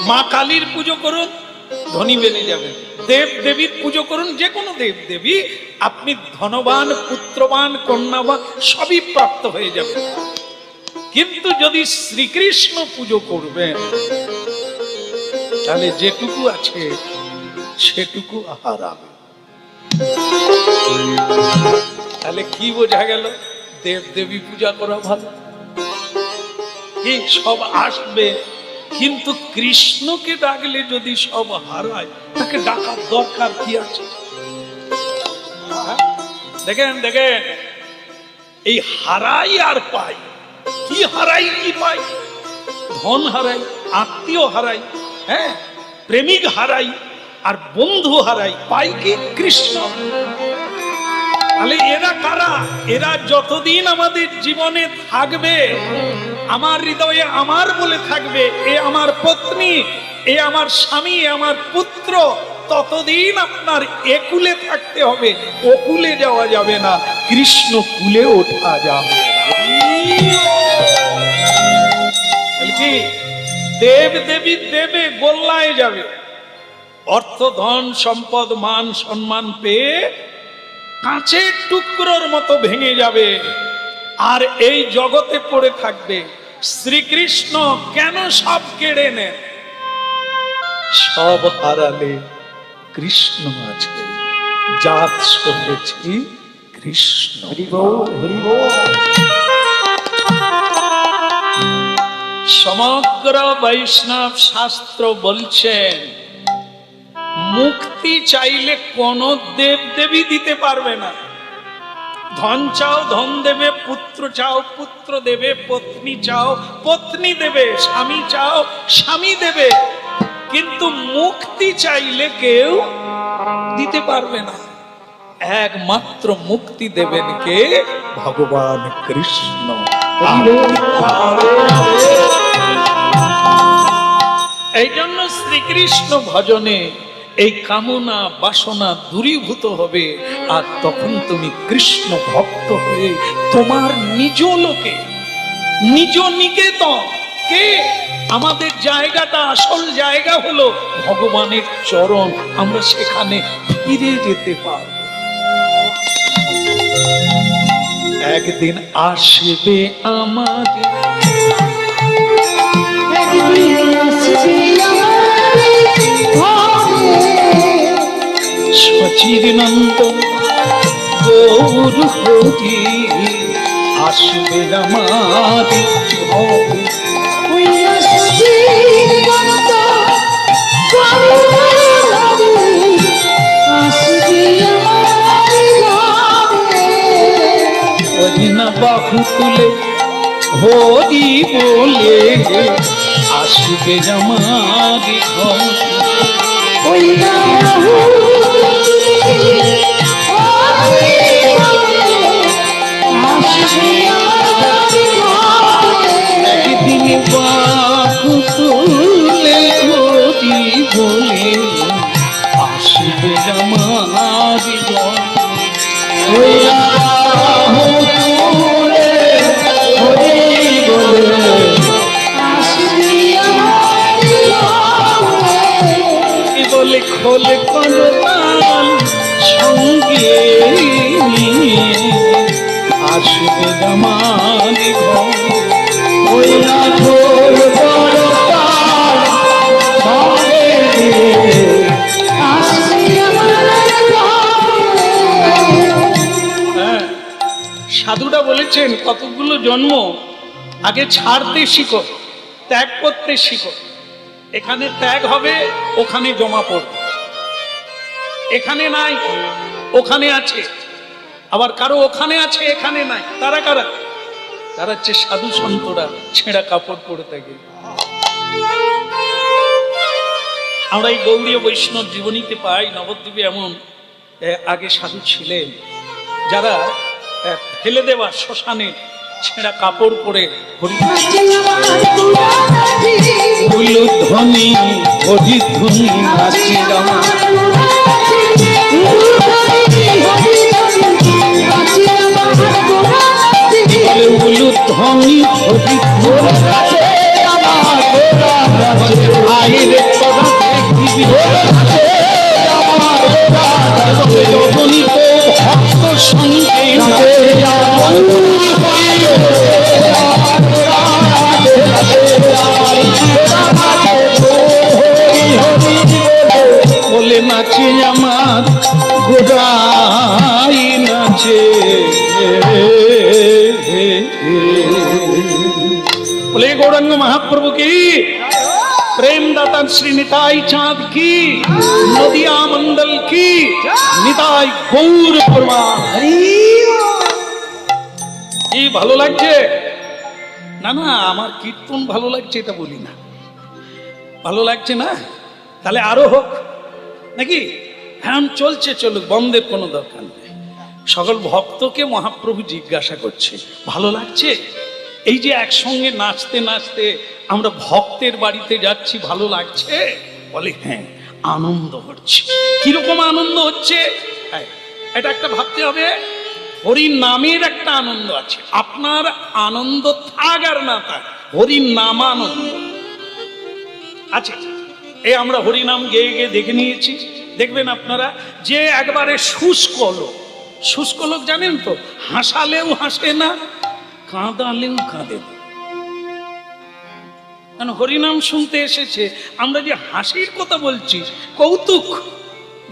মা কালীর পুজো করুন, ধনী বেনে যাবেন। দেব দেবীর পুজো করুন, যে কোনো দেব দেবী, আপনি ধনবান, পুত্রবান, কন্যাবান সবই প্রাপ্ত হয়ে যাবে। কিন্তু যদি শ্রীকৃষ্ণ পুজো করবেন, তাহলে যেটুকু আছে সেটুকু হারাবে। তাহলে কি বোঝা গেল? দেব দেবী পূজা করা ভালো, কি সব আসবে, কিন্তু কৃষ্ণকে ডাকলে যদি সব হারায়, তাকে ডাকার দরকার কি আছে? দেখেন দেখেন, এই হারাই আর পাই, কি হারাই কি পাই? ধন হারাই, আত্মীয় হারাই, হ্যাঁ, প্রেমিক হারাই, আর বন্ধু হারাই, পাই কি? কৃষ্ণ। তাহলে এরা কারা? এরা যতদিন আমাদের জীবনে থাকবে, আমার হৃদয়ে আমার বলে থাকবে, এ আমার পত্নী, এ আমার স্বামী, এ আমার পুত্র, ততদিন আপনার একুলে থাকতে হবে, ওকুলে যাওয়া যাবে না, কৃষ্ণ কুলে ওঠা যাবে না। কি দেব দেবী দেবে, গোল্লায় যাবে, অর্থ ধন সম্পদ মান সম্মান পেয়ে কাঁচের টুকরোর মতো ভেঙে যাবে, আর এই জগতে পড়ে থাকবে। শ্রীকৃষ্ণ কেন সব কেড়ে নেন? সব হারালে কৃষ্ণ আছে, জাত সহেছি কৃষ্ণ। সমগ্র বৈষ্ণব শাস্ত্র বলছেন, মুক্তি চাইলে কোন দেব দেবী দিতে পারবে না। ধন চাও ধন দেবে, পুত্র চাও পুত্র দেবে, পত্নী চাও পত্নী দেবে, স্বামী চাও স্বামী দেবে, কিন্তু মুক্তি চাইলে কেউ দিতে পারবে না। একমাত্র মুক্তি দেবেন কে? ভগবান কৃষ্ণ। এই জন্য শ্রীকৃষ্ণ ভজনে এই কামনা বাসনা দূরীভূত হবে, আর তখন তুমি কৃষ্ণ ভক্ত হয়ে তোমার নিজ লোকে, নিজ নিকেতন, কে আমাদের জায়গাটা, আসল জায়গা হলো ভগবানের চরণ, আমরা সেখানে ফিরে যেতে পারব। একদিন আসবে আমাদের, সচির নন্দন গৌর হরি আসবে আমারি ঘরে। ওই আসবে মমতা করুণারে, আসবে আমার ঘরে। ওদিন বাহু তুলে হরি বলে আসবে আমারি ঘরে। ওই একদিন বাহু তুলে হরি বলে আসবে আমারি ঘরে। ওই বাহু তুলে হরি বলে কি বলে খোলে করতাম সঙ্গে নিয়ে আসবে আমারি ঘরে। ওই আঠোর করতাম সঙ্গে নিয়ে হ্যাঁ, সাধুরা বলেছেন কতগুলো জন্ম আগে ছাড়তে শিখো, ত্যাগ করতে শিখো। এখানে ত্যাগ হবে, ওখানে জমা পড়বে। এখানে নাই, ওখানে আছে। আবার কারো ওখানে আছে, এখানে নাই। তারা কারা? তারা হচ্ছে সাধু সন্তরা, ছেঁড়া কাপড় পরে থাকে। আমরা এই গৌড়ীয় বৈষ্ণব জীবনীতে পাই, নবদ্বীপে এমন আগে সাধু ছিলেন যারা ফেলে দেওয়া শ্মশানে ছেঁড়া কাপড় পরে উলুধ্বনি হরিধ্বনি নাচে রামা। উলুধ্বনি হরিধ্বনি নাচে রামা। আইরে তোরা দেখিবি যখনই তো ভক্ত সঙ্গে নাচে বলে নাচে আমার গোড়াই নাচে। বলে গৌরাঙ্গ মহাপ্রভু কি, প্রেম দাতা শ্রী নিতাই চাঁদ কি, নদিয়া মন্ডল কি, নিতাই গৌর প্রমাণ। কি ভালো লাগছে? না না, আমার কীর্তন ভালো লাগছে এটা বলি না। ভালো লাগছে না? তাহলে আরো হোক নাকি? হ্যাঁ, চলছে, চলুক, বন্ধের কোনো দরকার নেই। সকল ভক্তকে মহাপ্রভু জিজ্ঞাসা করছে ভালো লাগছে? এই যে একসঙ্গে নাচতে নাচতে আমরা ভক্তের বাড়িতে যাচ্ছি, ভালো লাগছে? বলে হ্যাঁ, আনন্দ হচ্ছে। কিরকম আনন্দ হচ্ছে? হ্যাঁ, এটা একটা ভাবতে হবে। হরির নামের একটা আনন্দ আছে। আপনার আনন্দ থাক আর না থাক, হরির নামানন্দ আছে। এই আমরা হরিনাম গেয়ে গিয়ে দেখে নিয়েছি। দেখবেন আপনারা যে একবারে শুষ্ক লোক, শুষ্ক লোক জানেন তো, হাসালেও হাসে না, কাঁদালেও কাঁদে না। কারণ হরিনাম শুনতে এসেছে। আমরা যে হাসির কথা বলছি, কৌতুক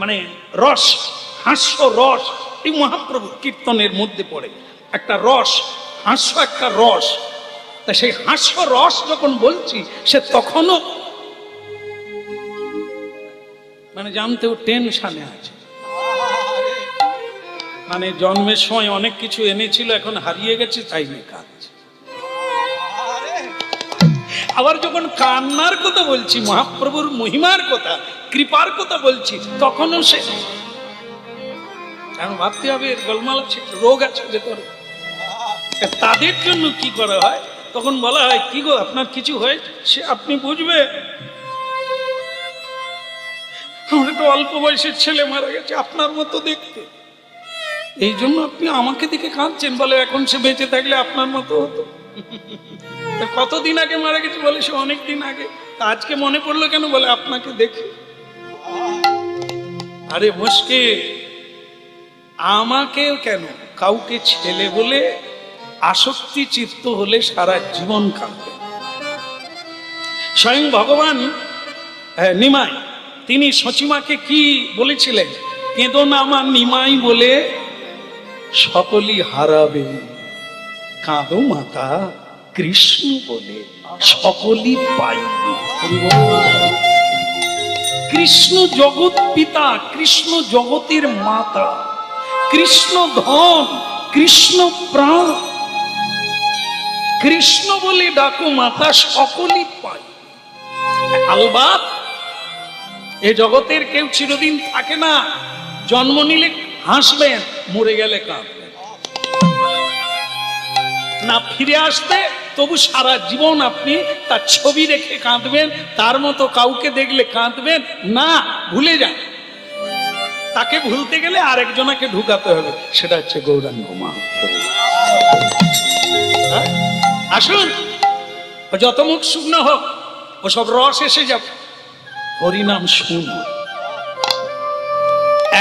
মানে রস, হাস্য রস, এই মহাপ্রভু কীর্তনের মধ্যে পড়ে একটা রস, হাস্য একটা রস। তা সেই হাস্য রস যখন বলছি, সে তখনও মানে জানতেও টেনশনে আছে। মানে জন্মের সময় অনেক কিছু এনেছিল, এখন হারিয়ে গেছে, তাই নিয়ে কাঁদছে। আবার যখন কান্নার কথা বলছি, মহাপ্রভুর মহিমার কথা, কৃপার কথা বলছি, তখনও সে ভাবতে হবে গোলমাল আছে, রোগ আছে ভেতরে। তাদের জন্য কি করা হয়, তখন বলা হয় কি গো আপনার কিছু হয়, সে আপনি বুঝবে। আমার একটু অল্প বয়সের ছেলে মারা গেছে, আপনার মতো দেখতে, এই জন্য আপনি আমাকে দেখে কাঁদছেন। বলে এখন সে বেঁচে থাকলে আপনার মতো হতো। কতদিন আগে মারা গেছে? বলে সে অনেক দিন আগে। আজকে মনে পড়লো কেন? বলে আপনাকে দেখে। আরে মুশকিল, আমাকেও কেন, কাউকে ছেলে বলে আসক্তি চিত্ত হলে সারা জীবন কাঁদবে। স্বয়ং ভগবান নিমাই, তিনি সচিমাকে কি বলেছিলেন? কেঁদো না আমার নিমাই বলে সকলই হারাবে। কাঁদো মাতা, কৃষ্ণ বলে সকলই পাইবে। কৃষ্ণ জগৎ পিতা, কৃষ্ণ জগতের মাতা, কৃষ্ণ ধন, কৃষ্ণ প্রাণ। কৃষ্ণ বলে ডাকো মাতা, সকলই পাই। আলবাত এ জগতের কেউ চিরদিন থাকে না। জন্ম নিলে হাসবেন, মরে গেলে কাঁদবেন। না ফিরে আসবে তবু সারা জীবন আপনি তার ছবি রেখে কাঁদবেন, তার মতো কাউকে দেখলে কাঁদবেন না, ভুলে যান। তাকে ভুলতে গেলে আরেকজনাকে ঢুকাতে হবে, সেটা হচ্ছে গৌরাঙ্গ মহাপ্রভু। হ্যাঁ? আসুন, যত মুখ শুকনো হোক ওসব রস এসে যাবে, হরিনাম শুনুন।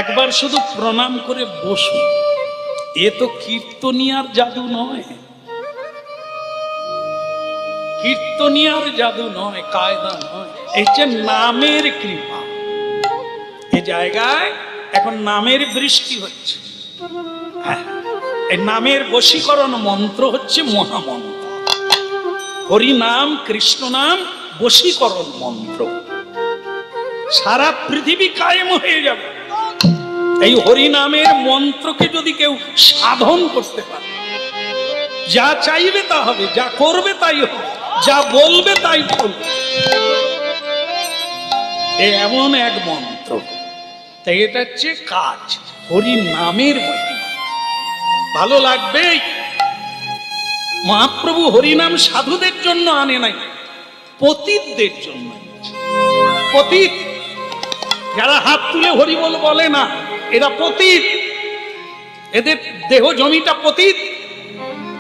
একবার শুধু প্রণাম করে বসুন। এ তো কীর্তনিয়ার জাদু নয়, কীর্তনিয়ার জাদু নয়, কায়দা নয়, এই যে নামের কৃপা। এই জায়গায় এখন নামের বৃষ্টি হচ্ছে। হ্যাঁ, এই নামের বশীকরণ মন্ত্র হচ্ছে মহামন্ত্র। হরি নাম, কৃষ্ণ নাম বশীকরণ মন্ত্র। সারা পৃথিবী কায়েম হয়ে যাবে এই হরি নামের মন্ত্রকে যদি কেউ সাধন করতে পারে। যা চাইবে তা হবে, যা করবে তাই হবে, যা বলবে তাই বলবে। এমন এক মন্ত্র, তাই এটা হচ্ছে কাজ, হরি নামের মহিমা। ভালো লাগবে। মহাপ্রভু হরিনাম সাধুদের জন্য আনে নাই, পতিতদের জন্য। পতিত যারা হাত তুলে হরি বল বলে না, এরা পতিত। এদের দেহ জমিটা পতিত,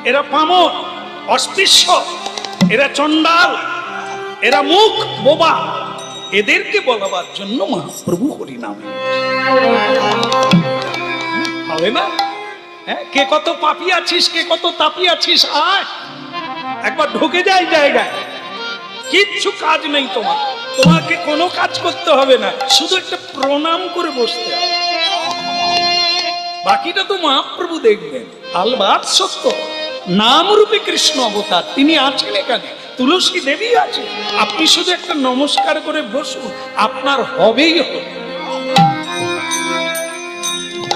এরা পামর, অস্পৃশ্য, এরা চণ্ডাল, এরা মুখ বোবা। এদেরকে বলবার জন্য মহাপ্রভু হরিনাম। হবে না? হ্যাঁ, কে কত পাপী আছিস, কে কত তাপী আছিস, আয় একবার ঢুকে যায় জায়গায়। কিচ্ছু কাজ নেই তোমার, তোমাকে কোনো কাজ করতে হবে না, শুধু একটা প্রণাম করে বসতে হবে। বাকিটা তো মহাপ্রভু দেখবেন। আলবাত সত্য, নাম রূপে কৃষ্ণ অবতার, তিনি আছেন এখানে, তুলসী দেবী আছে। আপনি শুধু একটা নমস্কার করে বসুন, আপনার হবেই হবে।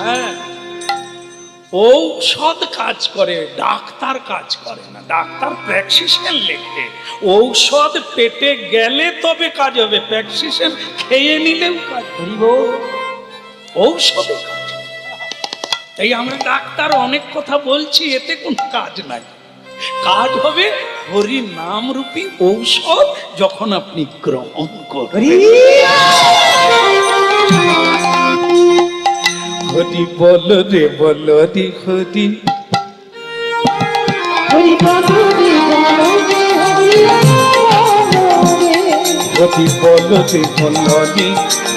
হ্যাঁ, ঔষধ কাজ করে, ডাক্তার কাজ করে না। ডাক্তার প্রেসক্রিপশন লেখে, ঔষধ পেটে গেলে তবে কাজ হবে, প্রেসক্রিপশন খেয়ে নিলেও কাজ করব, ঔষধে কাজ। তাই আমরা ডাক্তার অনেক কথা বলছি, এতে কোনো কাজ নাই। কাজ হবে হরি নাম রূপী ঔষধ যখন আপনি গ্রহণ করবেন। হরি বল রে বল রে হরি, হরি বল রে বল রে হরি হরি বল রে বল রে,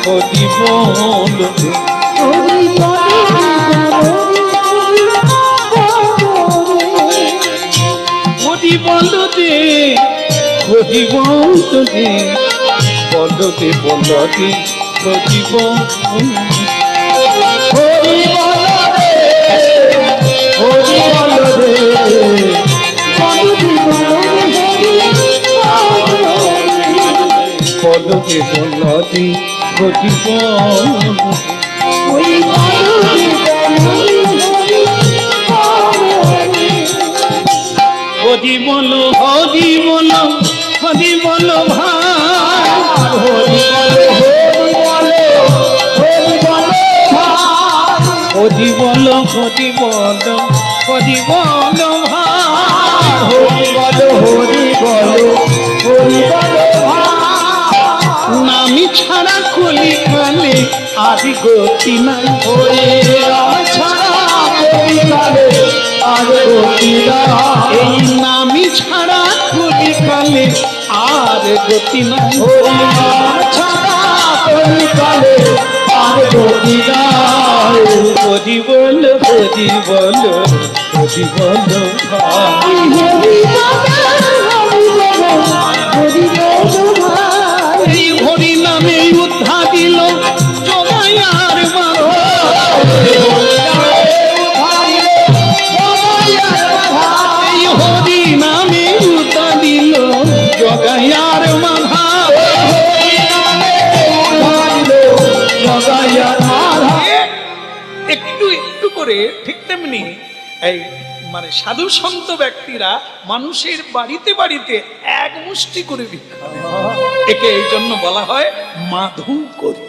হরি বল রে, হরি বল হরি বল রে, হরি বল রে, বল রে বল রে, হরি বল রে। হরি বল রে, হরি বল রে, বল রে বল রে, হরি বল। হরি বল, হরি বল, হরি বল ভাই, হরি বল, হরি বল, হরি বল, হরি বল, হরি বল ভাই, হরি বল, হরি বল, হরি বল ভাই। নামি ছাড়া কলি কালে আদি গতি নাই, হরি নাম ছাড়া কলি কালে আর গতি নাই। এই নামি ছাড়া কলি কালে আর গতি নাই, হরি নাম ছাড়া কলি কালে আর গতি নাই। হরি বল, হরি বল, হরি বল ভাই, এই হরি নামে উদ্ধা দিল জমায়ার মারো, এই তেমনি এই মানে সাধু সন্ত ব্যক্তিরা মানুষের বাড়িতে বাড়িতে এক মুষ্টি করে ভিক্ষা দেয়। একে এই জন্য বলা হয় মাধু করি।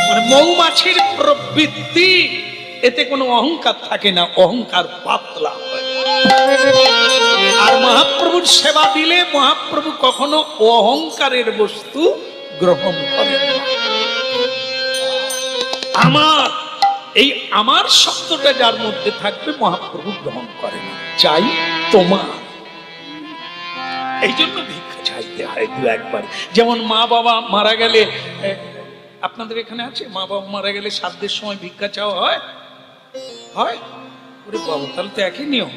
মানে মৌমাছির প্রবৃত্তি, এতে কোনো অহংকার থাকে না, অহংকার পাতলা হয়। আর মহাপ্রভুর সেবা দিলে মহাপ্রভু কখনো অহংকারের বস্তু গ্রহণ করেন না। আমার শব্দটা যার মধ্যে থাকবে মহাপ্রভু গ্রহণ করেন, চাই তোমার। এই জন্য ভিক্ষা চাইতে হয় দু একবার। যেমন মা বাবা মারা গেলে, আপনাদের এখানে আছে মা বাবা মারা গেলে শ্রাদ্ধের সময় ভিক্ষা চাওয়া হয়? হয়? ওরে বাবা, তাহলে তো একই নিয়ম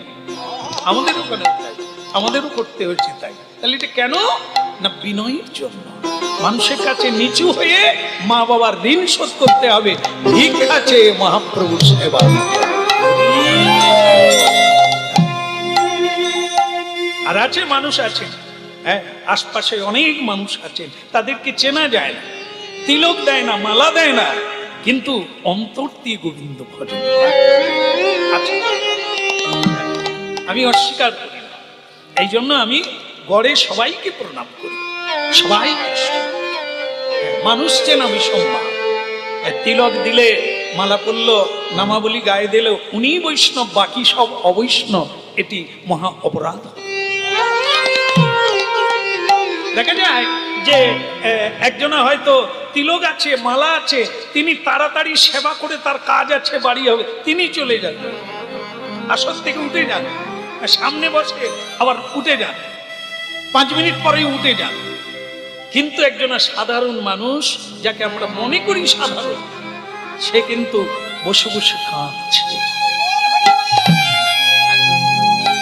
আমাদেরও ওখানে তাই, আমাদেরও করতে হয়েছে তাই। তাহলে এটা কেন না? বিনয়ের জন্য, মানুষের কাছে নিচু হয়ে মা বাবার ঋণ শোধ করতে হবে, ভিক্ষা চেয়ে মহাপ্রভুর সেবা। আর আছে মানুষ আছে, হ্যাঁ, আশপাশে অনেক মানুষ আছেন, তাদেরকে চেনা যায় না, তিলক দেয় না, মালা দেয় না, কিন্তু অন্তর দিয়ে গোবিন্দ ভজন আছে। আমি অস্বীকার করি না, এই জন্য আমি গড়ে সবাইকে প্রণাম করি, সবাই মানুষ চেনা সম্মান। তিলক দিলে, মালা পড়ল, নামাবলী গায়ে দিল, উনি বৈষ্ণব, বাকি সব অবৈষ্ণব, এটি মহা অপরাধ। দেখা যায় যে একজনা হয়তো তিলক আছে, মালা আছে, তিনি তাড়াতাড়ি সেবা করে, তার কাজ আছে, বাড়ি হবে, তিনি চলে যান, আসর থেকে উঠে যান, সামনে বসে আবার উঠে যান, 5 মিনিট পরেই উঠে যান। কিন্তু একজনা সাধারণ মানুষ, যাকে আমরা মনে করি সাধারণ, সে কিন্তু বসে বসে কাঁদছে।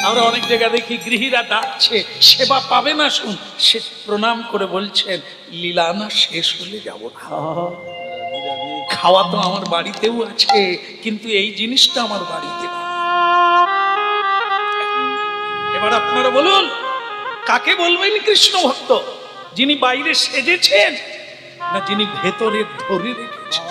আমরা অনেক জায়গা দেখি গৃহীরা ডাকছে, সেবা পাবে না, শুন, সে প্রণাম করে বলছেন, লীলা না শেষ হলে যাব না, খাওয়া তো আমার বাড়িতেও আছে, কিন্তু এই জিনিসটা আমার বাড়িতে না। এবার আপনারা বলুন, কাকে বলবেন কৃষ্ণ ভক্ত? যিনি বাইরে সেজেছেন, না যিনি ভেতরে ধরে রেখেছেন?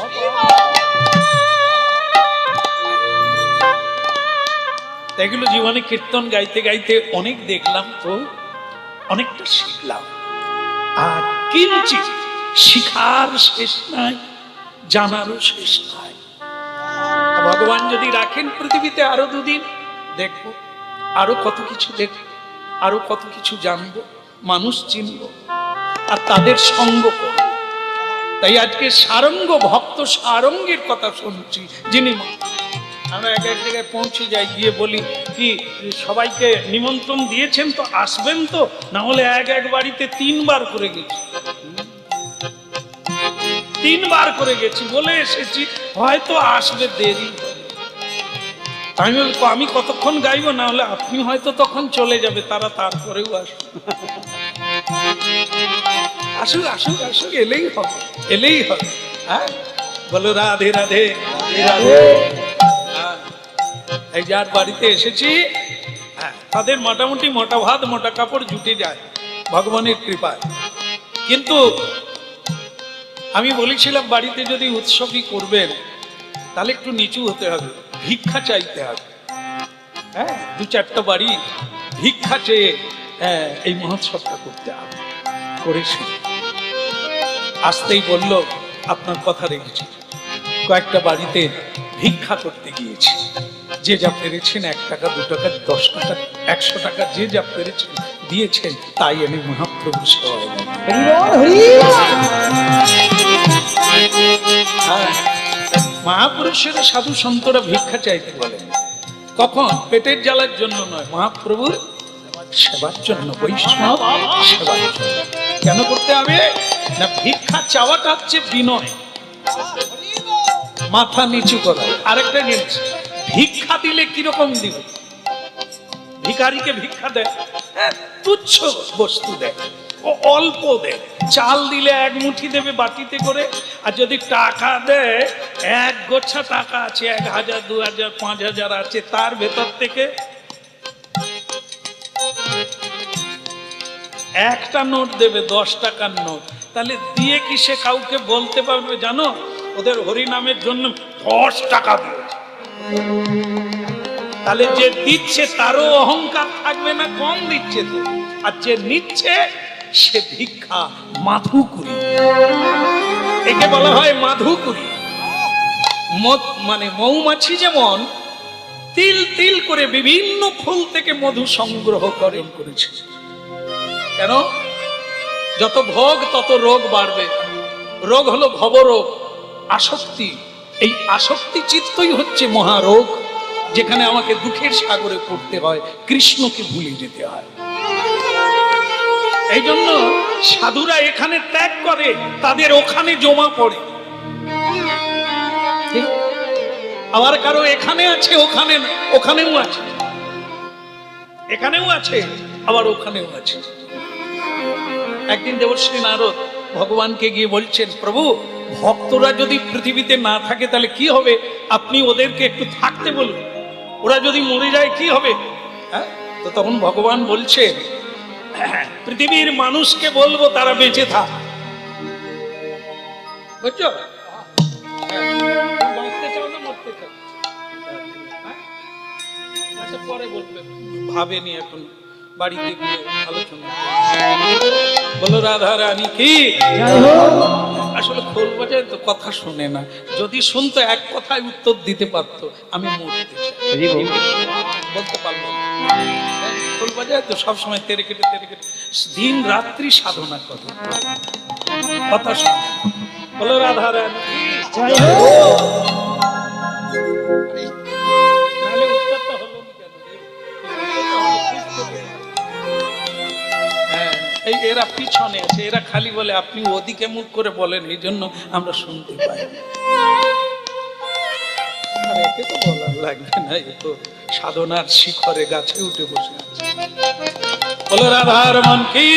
এগুলো জীবনে কীর্তন গাইতে গাইতে অনেক দেখলাম, তো অনেকটা শিখলাম। আর কিঞ্চিত শিখার শেষ নাই, জানারও শেষ নাই। ভগবান যদি রাখেন পৃথিবীতে আরো 2 দিন, দেখবো আরো কত কিছু, দেখবো আরো কত কিছু জানবো, মানুষ চিনবো, আর তাদের সঙ্গ করবো। তাই আজকে সারঙ্গ ভক্ত সারঙ্গের কথা শুনছি, যিনি আমরা এক এক জায়গায় পৌঁছে যাই, গিয়ে বলি কি সবাইকে নিমন্ত্রণ দিয়েছেন তো, আসবেন তো, না হলে এক বাড়িতে 3 বার করে গেছি, 3 বার করে গেছি, বলে এসেছি, হয়তো আসবে দেরি। আমি বলবো আমি কতক্ষণ গাইবো, না হলে আপনি হয়তো তখন চলে যাবে, তারা তারপরেও আসবে। আসুক আসুক আসুক, এলেই হবে, এলেই হবে। হ্যাঁ, বলো রাধে রাধে রাধে। এই যার বাড়িতে এসেছি, তাদের মোটামুটি মোটা ভাত মোটা কাপড় জুটে যায় ভগবানের কৃপায়। কিন্তু আমি বলেছিলাম, বাড়িতে যদি উৎসবই করবেন, তাহলে একটু নিচু হতে হবে, ভিক্ষা চাইতে হবে। হ্যাঁ, 2-4টা বাড়ি ভিক্ষা চেয়ে এই মহোৎসবটা করতে হবে। করেছি, আসতেই বলল আপনার কথা রেখেছি। কয়েকটা বাড়িতে ভিক্ষা করতে গিয়েছি, যে যা পেরেছেন, 1 টাকা 2 টাকা 10 টাকা 100 টাকা যে যা পেরেছেন দিয়েছেন, তাই এনে মহাপ্রভু সেবায়। মহাপুরুষেরা সাধু সন্তরা ভিক্ষা চাইতে বলেন, কখন? পেটের জ্বালার জন্য নয়, মহাপ্রভুর সেবার জন্য, বৈষ্ণব সেবার জন্য। কেন করতে হবে না? ভিক্ষা চাওয়াটা হচ্ছে বিনয়, মাথা নিচু করা। আরেকটা জিনিস, ভিক্ষা দিলে কিরকম দিবে? ভিখারিকে ভিক্ষা দেয়, তুচ্ছ বস্তু দেয়, ও অল্প দেয়। চাল দিলে 1 মুঠি দেবে বাটিতে করে, আর যদি টাকা দেয়, 1 গোছা টাকা আছে, 1000 2000 5000 আছে, তার ভেতর থেকে একটা নোট দেবে, 10 টাকার নোট। তাহলে দিয়ে কি সে কাউকে বলতে পারবে? জানো, ওদের হরিনামের জন্য 10 টাকা দিয়েছে, তাহলে যে দিচ্ছে তারও অহংকার থাকবে না, কম দিচ্ছে তো। আর যে নিচ্ছে সে ভিক্ষা মাধুকুরি, একে বলা হয় মাধুকুরি। মানে মৌমাছি যেমন তিল তিল করে বিভিন্ন ফুল থেকে মধু সংগ্রহ করেছে। কেন? যত ভোগ তত রোগ বাড়বে। রোগ হলো ভবরোগ, আসক্তি। এই আসক্তি চিত্তই হচ্ছে মহারোগ, যেখানে আমাকে দুঃখের সাগরে পড়তে হয়, কৃষ্ণকে ভুলে যেতে হয়। এই জন্য সাধুরা এখানে ত্যাগ করে, তাদের ওখানে জমা পড়ে। আবার কারো এখানে আছে, ওখানে ওখানেও আছে, এখানেও আছে, আবার ওখানেও আছে। একদিন দেবশ্রী নারদ ভগবানকে গিয়ে বলছেন, প্রভু ভক্তরা যদি পৃথিবীতে না থাকে তাহলে কি হবে? আপনি ওদেরকে একটু থাকতে বলুন, ওরা যদি মরে যায় কি হবে? হ্যাঁ, তো তখন ভগবান বলছেন, পৃথিবীর মানুষকে বলবো তারা বেঁচে থাক। বুঝছো? বাঁচতে চাও না মরতে চাও? আচ্ছা পরে বলবে, ভাবেনি এখন, বাড়িতে গিয়ে আলোচনা। বলো রাধা রানী কি? আসলে খোল বাজায় তো কথা শুনে না, যদি শুনতো এক কথায় উত্তর দিতে পারতো, আমি মরতে চাই, বলতে পারলো না। খোল বাজায় তো সবসময় তেরে কেটে দিন রাত্রি সাধনা করে, কথা শুনে। বলো রাধা রানী কি? নাহলে উত্তরটা হলো না কেন রে? হ্যাঁ, এই এরা পিছনে আছে, এরা খালি বলে আপনি ওদিকে মুখ করে বলেন, এই জন্য আমরা শুনতে পাই। আর একে তো বলার লাগবে না, এ তো সাধনার শিখরে গাছে উঠে বসে আছে। বলো রাধার মন কি?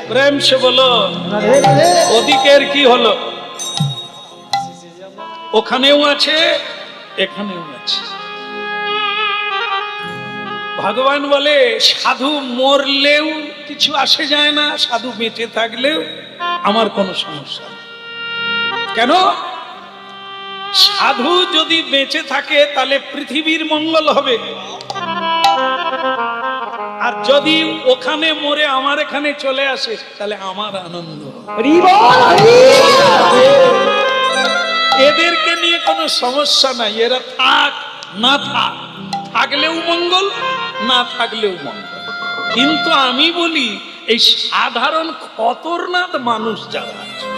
প্রেম সে বলো। ওদিকের কি হলো? ওখানেও আছে, এখানেও আছে। ভগবান বলে সাধু মরলেও কিছু আসে যায় না, সাধু বেঁচে থাকলেও আমার কোনো সমস্যা নেই। কেন? সাধু যদি বেঁচে থাকে তাহলে পৃথিবীর মঙ্গল হবে, আর যদি ওখানে মরে আমার এখানে চলে আসে তাহলে আমার আনন্দ। এদেরকে নিয়ে কোনো সমস্যা নাই, এরা থাক না থাক, থাকলেও মঙ্গল, না থাকলেও মঙ্গল। কিন্তু আমি বলি এই সাধারণ খতরনাক মানুষ যারা আছে,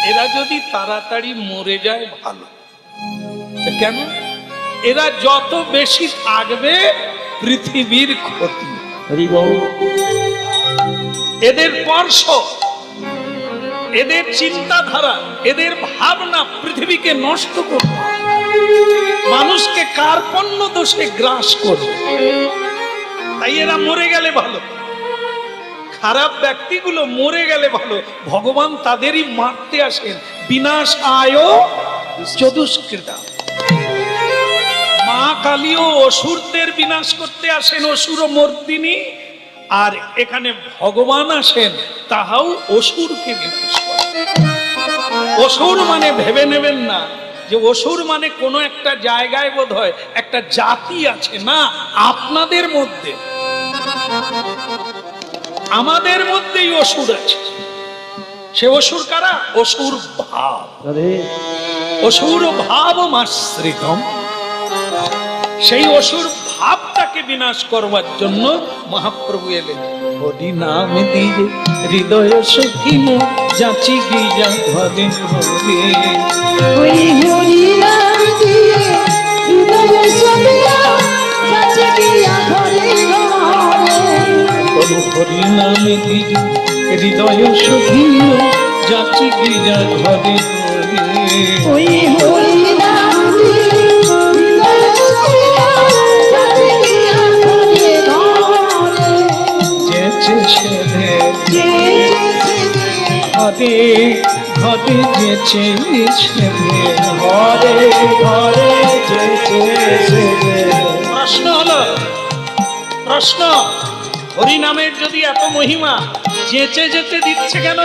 এরা যদি তাড়াতাড়ি মরে যায় ভালো। কেন? এরা যত বেশি থাকবে পৃথিবীর ক্ষতি। এদের স্পর্শ, এদের চিন্তাধারা, এদের ভাবনা পৃথিবীকে নষ্ট করবে, মানুষকে কার্পণ্য দোষে গ্রাস করবে। তাই এরা মরে গেলে ভালো, খারাপ ব্যক্তিগুলো মরে গেলে ভালো। ভগবান তাদেরই মারতে আসেন, বিনাশায় চতুষ্কৃতা। মা কালীও অসুরদের বিনাশ করতে আসেন, অসুর মর্দিনী। আর এখানে ভগবান আসেন, তাহাও অসুরকে বিনাশ করেন। অসুর মানে ভেবে নেবেন না যে অসুর মানে কোনো একটা জায়গায় বোধ হয় একটা জাতি আছে, না, আপনাদের মধ্যে, আমাদের মধ্যেই অসুর আছে। সে অসুর কারা? অসুর ভাব, অসুর ভাব মাশ্রিতম। সেই অসুর ভাবটাকে বিনাশ করবার জন্য মহাপ্রভু এলেন। হরি নাম দিয়ে হৃদয় সখিন যাচি গিয়া ঘরে ঘরে। ওই হরি নাম দিয়ে হৃদয় সখিয়া যাচি গিয়া ঘরে ঘরে। হরি নাম দিয়ে হৃদয় সখিন যাচি গিয়া ঘরে ঘরে। ওই হরি নাম দিয়ে হৃদয় সখিয়া যাচি গিয়া ঘরে ঘরে। যেচে ছেলে ঘরে ঘরে যেচে ছেলে ঘরে ঘরে যেচে ছেলে। প্রশ্ন হলো, প্রশ্ন, হরি নামের যদি এত মহিমা, যেচে যেতে দিচ্ছে কেন?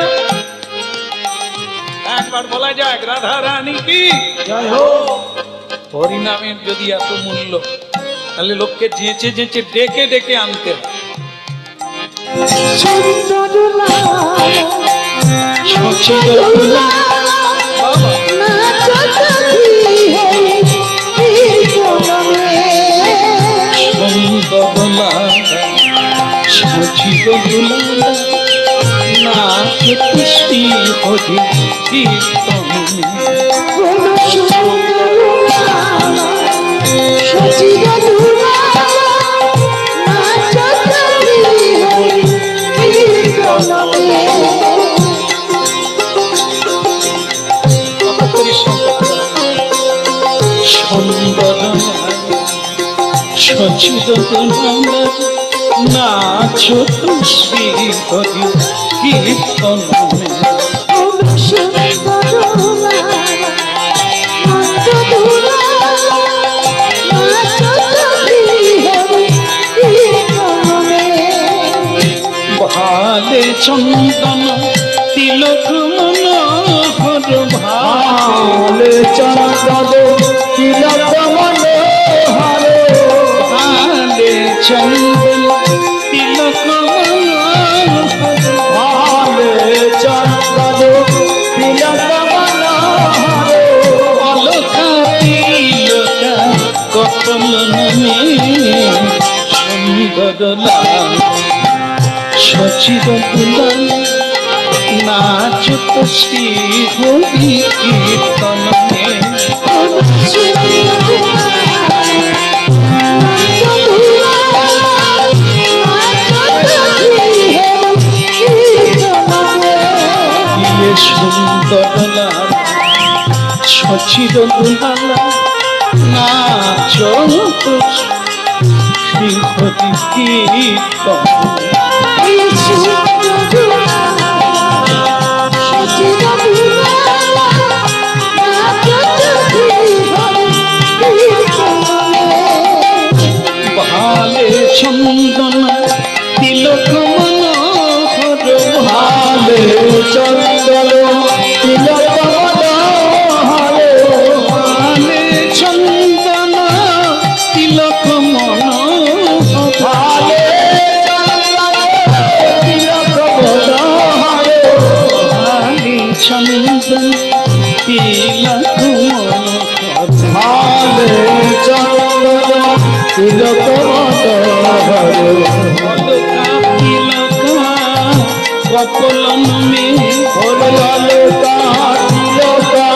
একবার বলা যাক রাধা রানী কি? জয় হোক। হরিনামের যদি এত মূল্য, তাহলে লোককে যেচে যেচে ডেকে ডেকে আনতে হয়। বাবা, সচিব দুলালা নাচ তুষ্টি হরি কীর্তনে সুন্দর সচিব দুলালা নাচ তুষ্টি হরি কীর্তনে ভালে চন্দন তিলক মনোহর ভালে চন্দন তিলক মনোহর ভালে চন্দন তিলক মনোহর ভালে চন্দন তিলক মনোহর অলকা তিলকা কপল নমে সুন্দর লাল সচিব দুলাল নাচ তুষ্টি হরি কীর্তনে সুন্দর লাল সচিব দুলাল নাচ তুষ্টি হরি কীর্তনে ভালে চন্দন তিলক মনোহর ভালে চন্দন তিলক মনোহর ভালে চন্দন তিলক মনোহর ভালে চন্দন তিলক মনোহর ভালে চন্দন তিলক মনোহর ভালে চন্দন তিলক মনোহর তিলকা কপল নমে অলকা তিলকা কপল নয়নে অলকা তিলকা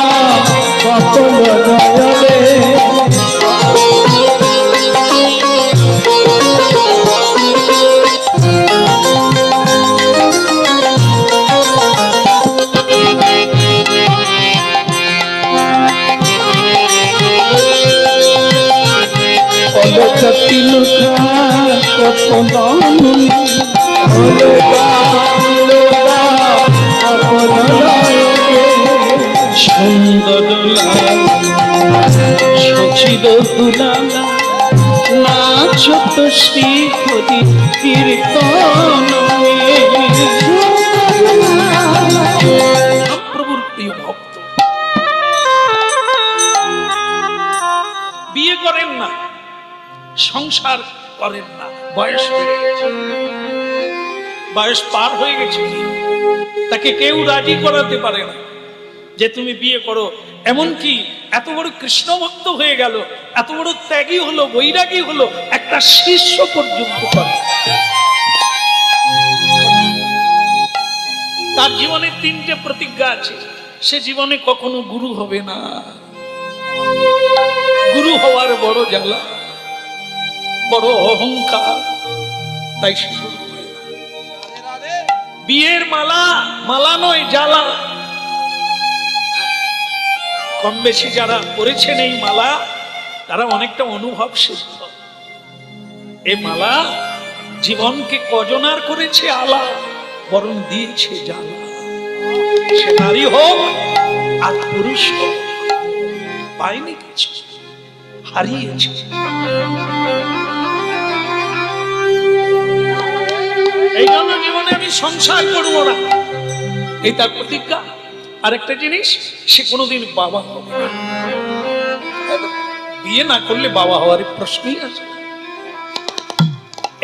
কপল নমে অলকা তিলকা কপল নয়নে সুন্দর লাল সচিব দুলালা নাচ তুষ্টি হরি কীর্তনে প্রভুর প্রিয় ভক্ত, বিয়ে করেন না, সংসার করেন না, বয়স বেড়ে গেছে, বয়স পার হয়ে গেছে, তাকে কেউ রাজি করাতে পারে না যে তুমি বিয়ে করো। এমনকি এত বড় কৃষ্ণ ভক্ত হয়ে গেল, এত বড় ত্যাগী হলো, বৈরাগী হলো, একটা শিষ্য পর্যন্ত করে। তার জীবনে 3টে প্রতিজ্ঞা আছে, সে জীবনে কখনো গুরু হবে না। গুরু হওয়ার বড় জ্বালা, বড় অহংকার, তাই সে গুরু হয় না। বিয়ের মালা, মালা নয় জ্বালা। কম বেশি যারা পড়েছেন এই মালা, তারা অনেকটা অনুভব সিদ্ধ। এই মালা জীবনকে কজনার করেছে আলা, বরং দিয়েছে জ্বালা। সে নারী হোক আর পুরুষ হোক, পায়নি কিছু, হারিয়েছে। এই জন্য জীবনে আমি সংসার করবো না, এই তার প্রতিজ্ঞা। আরেকটা জিনিস, সে কোনোদিন বাবা হবে না। বিয়ে না করলে বাবা হওয়ার প্রশ্নই আছে।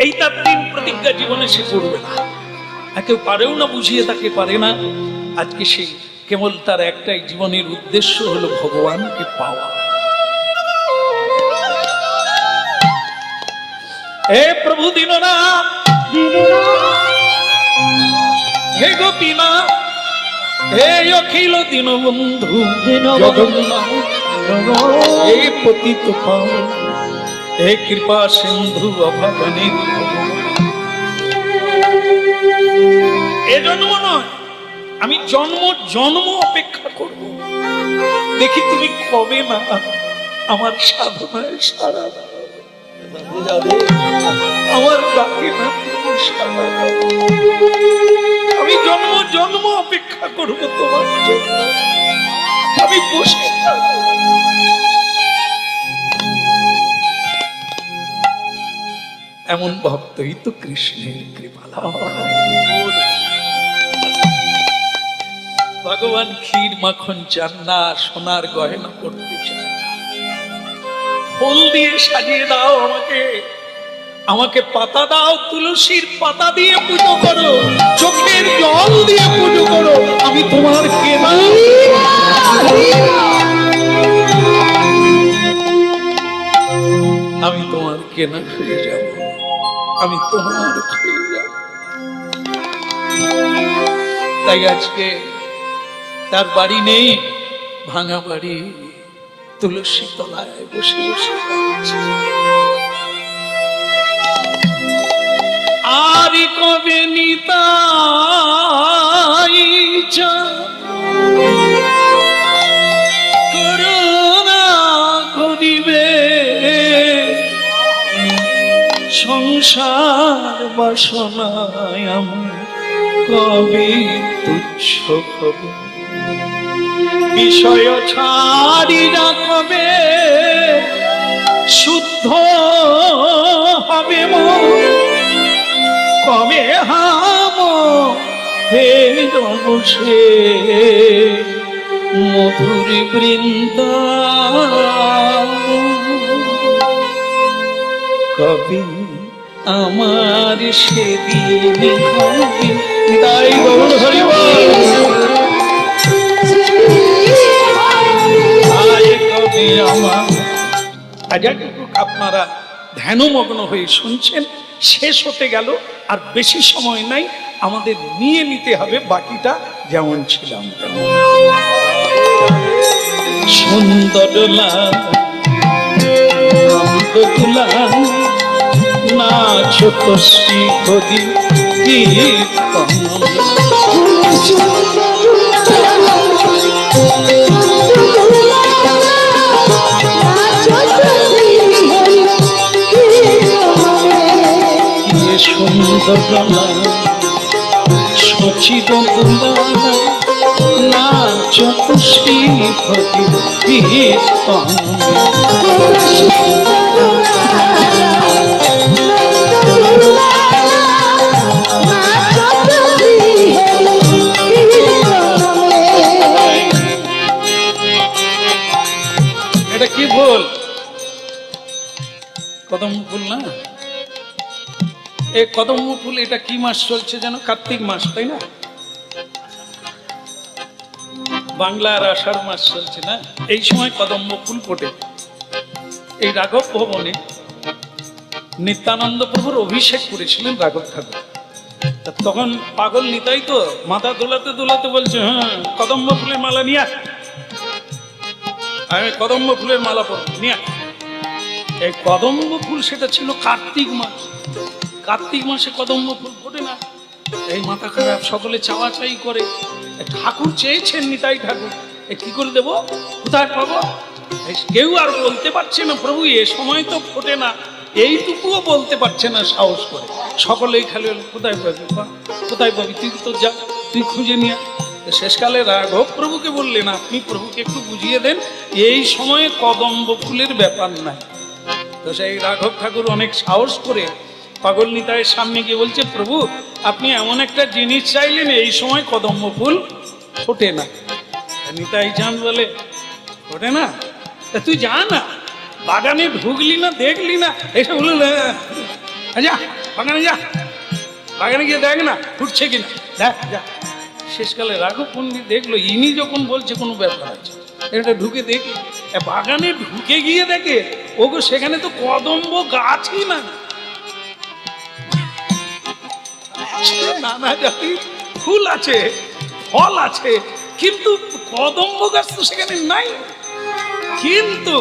এই তার 3 প্রতিজ্ঞা জীবনে সে করবে না, কেউ পারেও না, বুঝিয়ে তাকে পারে না। আজকে সে কেবল তার একটাই জীবনের উদ্দেশ্য হলো ভগবানকে পাওয়া। হে প্রভু দীননাথ, হে গোপীনাথ, হে অখিল দীনবন্ধু জগন্নাথ, হে পতিত পাবন, হে কৃপা সিন্ধু অভাবনে। এ জন্ম নয়, আমি জন্ম জন্ম অপেক্ষা করব, দেখি তুমি কবে না আমার সাধনায় সারা দাও, আমার ডাকে না তুমি সাড়া দাও। আমি জন্ম জন্ম অপেক্ষা করব তোমার জন্য, আমি বসে থাকবো। এমন ভক্তই তো কৃষ্ণের কৃপা লাভ। ভগবান ক্ষীর মাখন চান না, সোনার গয়না করতে চায় না। ফুল দিয়ে সাজিয়ে দাও আমাকে, আমাকে পাতা দাও, তুলসীর পাতা দিয়ে পুজো করো, চোখের জল দিয়ে পুজো করো, আমি তোমার কেনা। আমি তোমার কেনা হয়ে যাব, আমি তোমার হয়ে যাব। তাই আজকে তার বাড়ি নেই, ভাঙা বাড়ি, তুলসী তলায় বসে বসে কাঁদছে। আর কবে নিতাই করুণা করিবে, সংসার বাসনায় আমার কবে তুচ্ছ হবে, বিষয় ছাড়িয়া কবে শুদ্ধ হবে মন, কবে হাম হে বসে মধুর বৃন্দাবন, কবে আমার সেদিন হবে। তাই গৌর হরিবল, কবে আমার। আপনারা ধ্যানমগ্ন হয়ে শুনছেন, শেষ হতে গেল, আর বেশি সময় নাই, আমাদের নিয়ে নিতে হবে বাকিটা যেমন ছিলাম তেমন। সুন্দর নাচ তো শ্রী হরি কীর্তন, সুন্দর সচিব নাচ তো শ্রী হরি কীর্তন। এটা কি ভুল? কদম ফুল না, এই কদম্ব ফুল, এটা কি মাস চলছে যেন? কার্তিক মাস, তাই না? বাংলার আষাঢ় মাস চলছে না? এই সময় কদম্ব ফুল ফোটে। এই রাঘব ভবনে নিত্যানন্দ প্রভুর অভিষেক করেছিলেন রাঘব ঠাকুর। তখন পাগল নিতাই তো মাথা দোলাতে দোলাতে বলছে, হ্যাঁ কদম্ব ফুলের মালা নিয়ে আস, আমি কদম্ব ফুলের মালা পরব, নিয়ে আস। এই কদম্ব ফুল সেটা ছিল কার্তিক মাস, কার্তিক মাসে কদম্ব ফুল ফোটে না। এই মাথা খারাপ, সকলে চাওয়া চাই করে। ঠাকুর চেয়েছেন নিতাই ঠাকুর, কি করে দেবো, কোথায় পাবো? কেউ আর বলতে পারছে না প্রভু এ সময় তো ফোটে না, এইটুকুও বলতে পারছে না সাহস করে। সকলেই খালি কোথায় পাবি, কোথায় পাবি, তুই তো যা, তুই খুঁজে নিয়ে। শেষকালে রাঘব প্রভুকে বললেন, আপনি প্রভুকে একটু বুঝিয়ে দেন, এই সময়ে কদম্ব ফুলের ব্যাপার নাই। তো সেই রাঘব ঠাকুর অনেক সাহস করে পাগল নিতাইয়ের সামনে গিয়ে বলছে, প্রভু আপনি এমন একটা জিনিস চাইলেন, এই সময় কদম্ব ফুল ফোটে না। নিতাই চাঁদ বলে, ফোটে না? তুই যা না, বাগানে ঢুকলি না, দেখলি না, এসে বলল যা বাগানে যা, বাগানে গিয়ে দেখ না ফুটছে কিনা, দেখ যা। শেষকালে রাঘব পণ্ডিত দেখলো ইনি যখন বলছে কোনো ব্যাপার আছে, এটা ঢুকে দেখি। বাগানে ঢুকে গিয়ে দেখে ওগো সেখানে তো কদম্ব গাছই না, নানা জাতির ফুল আছে, ফল আছে, কিন্তু কদম্ব গাছ তো সেখানে নাই। কিন্তু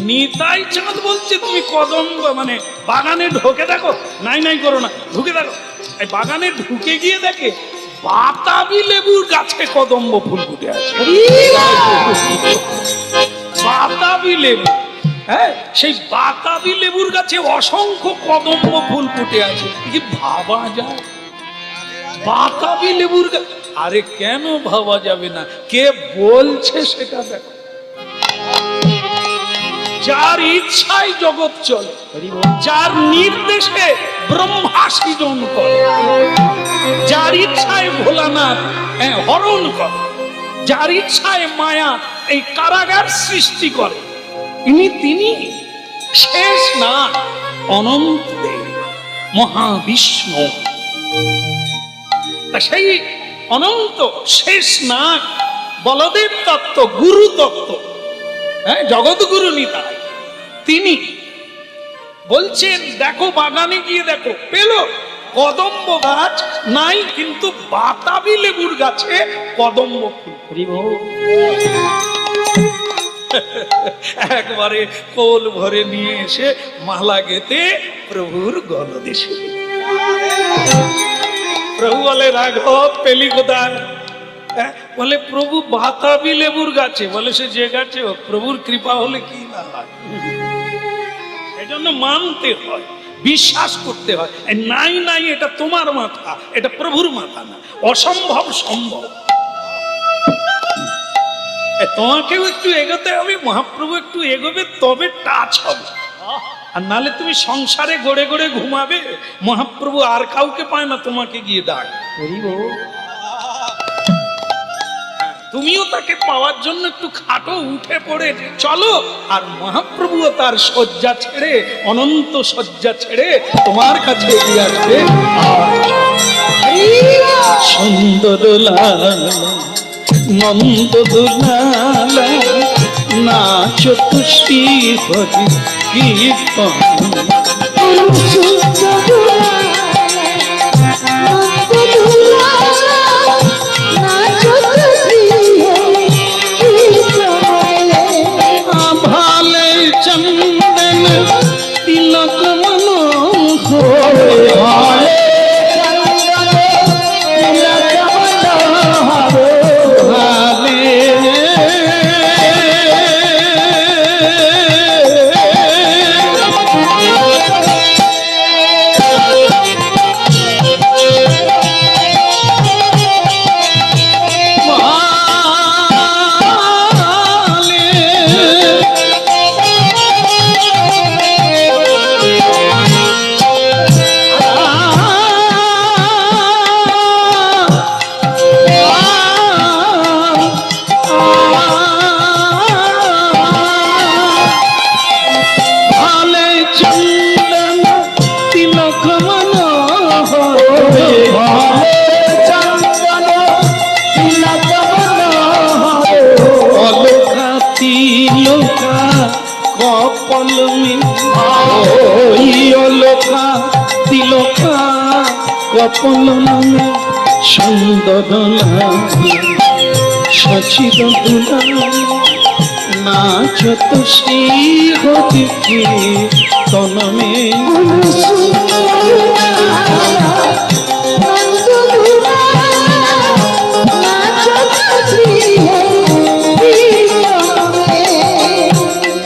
নিতাই চাঁদ বলছে তুমি কদম্ব মানে বাগানে ঢুকে দেখো, নাই নাই করো না, ঢুকে দেখো। এই বাগানে ঢুকে গিয়ে দেখে বাতাবি লেবুর গাছে কদম্ব ফুল ফুটে আছে। বাতাবি লেবু, হ্যাঁ, সেই বাতাবি লেবুর গাছে অসংখ্য কদম্ব ফুল ফুটে আছে। কি ভাবা যায়? বাতাবি লেবুর গাছ, আরে কেন ভাবা যাবে না, কে বলছে সেটা দেখো। যার ইচ্ছায় জগৎ চলে, যার নির্দেশে ব্রহ্মা সৃজন করে, যার ইচ্ছায় ভোলানাথ হরণ করে, যার ইচ্ছায় মায়া এই কারাগার সৃষ্টি করে, তিনি শেষ না অনন্ত দেব মহাবিষ্ণু। সেই অনন্ত শেষ না বলদেব তত্ত্ব, গুরু তত্ত্ব, হ্যাঁ, জগৎগুরু নিতাই, তিনি বলছেন দেখো বাগানে গিয়ে দেখো, পেল কদম্ব গাছ নাই, কিন্তু বাতাবি লেবুর গাছে কদম্ব ফুল। একবারে কোল ভরে নিয়ে এসে মালা গেতে প্রভুর গলদেশে। প্রভু বলে রাঘব পেলি কোথায়? বলে প্রভু বাতাবি লেবুর গাছে। বলে সে যে গাছে হোক, প্রভুর কৃপা হলে কি না হয়, এজন্য মানতে হয়, বিশ্বাস করতে হয়। নাই নাই এটা তোমার মাথা, এটা প্রভুর মাথা না, অসম্ভব সম্ভব। তোমাকেও একটু এগোতে হবে, মহাপ্রভু একটু এগোবে, তবে টাচ হবে। আর নালে তুমি সংসারে গড়ে গড়ে ঘুমাবে, মহাপ্রভু আর কাউকে পায় না, তোমাকে গিয়ে ডাক। তুমিও তাকে পাওয়ার জন্য একটু খাটো উঠে পড়ে চলো, আর মহাপ্রভুও তার শয্যা ছেড়ে, অনন্ত শয্যা ছেড়ে তোমার কাছে এগিয়ে আসবে। সুন্দর লাল নন্দ দুলাল নাচ খুশি হরি কীর্তন। ভালে চন্দন তিলক মনোহর, কপল নামে সুন্দর সচির দুলাল নাচত শ্রী হরি কীর্তনমে।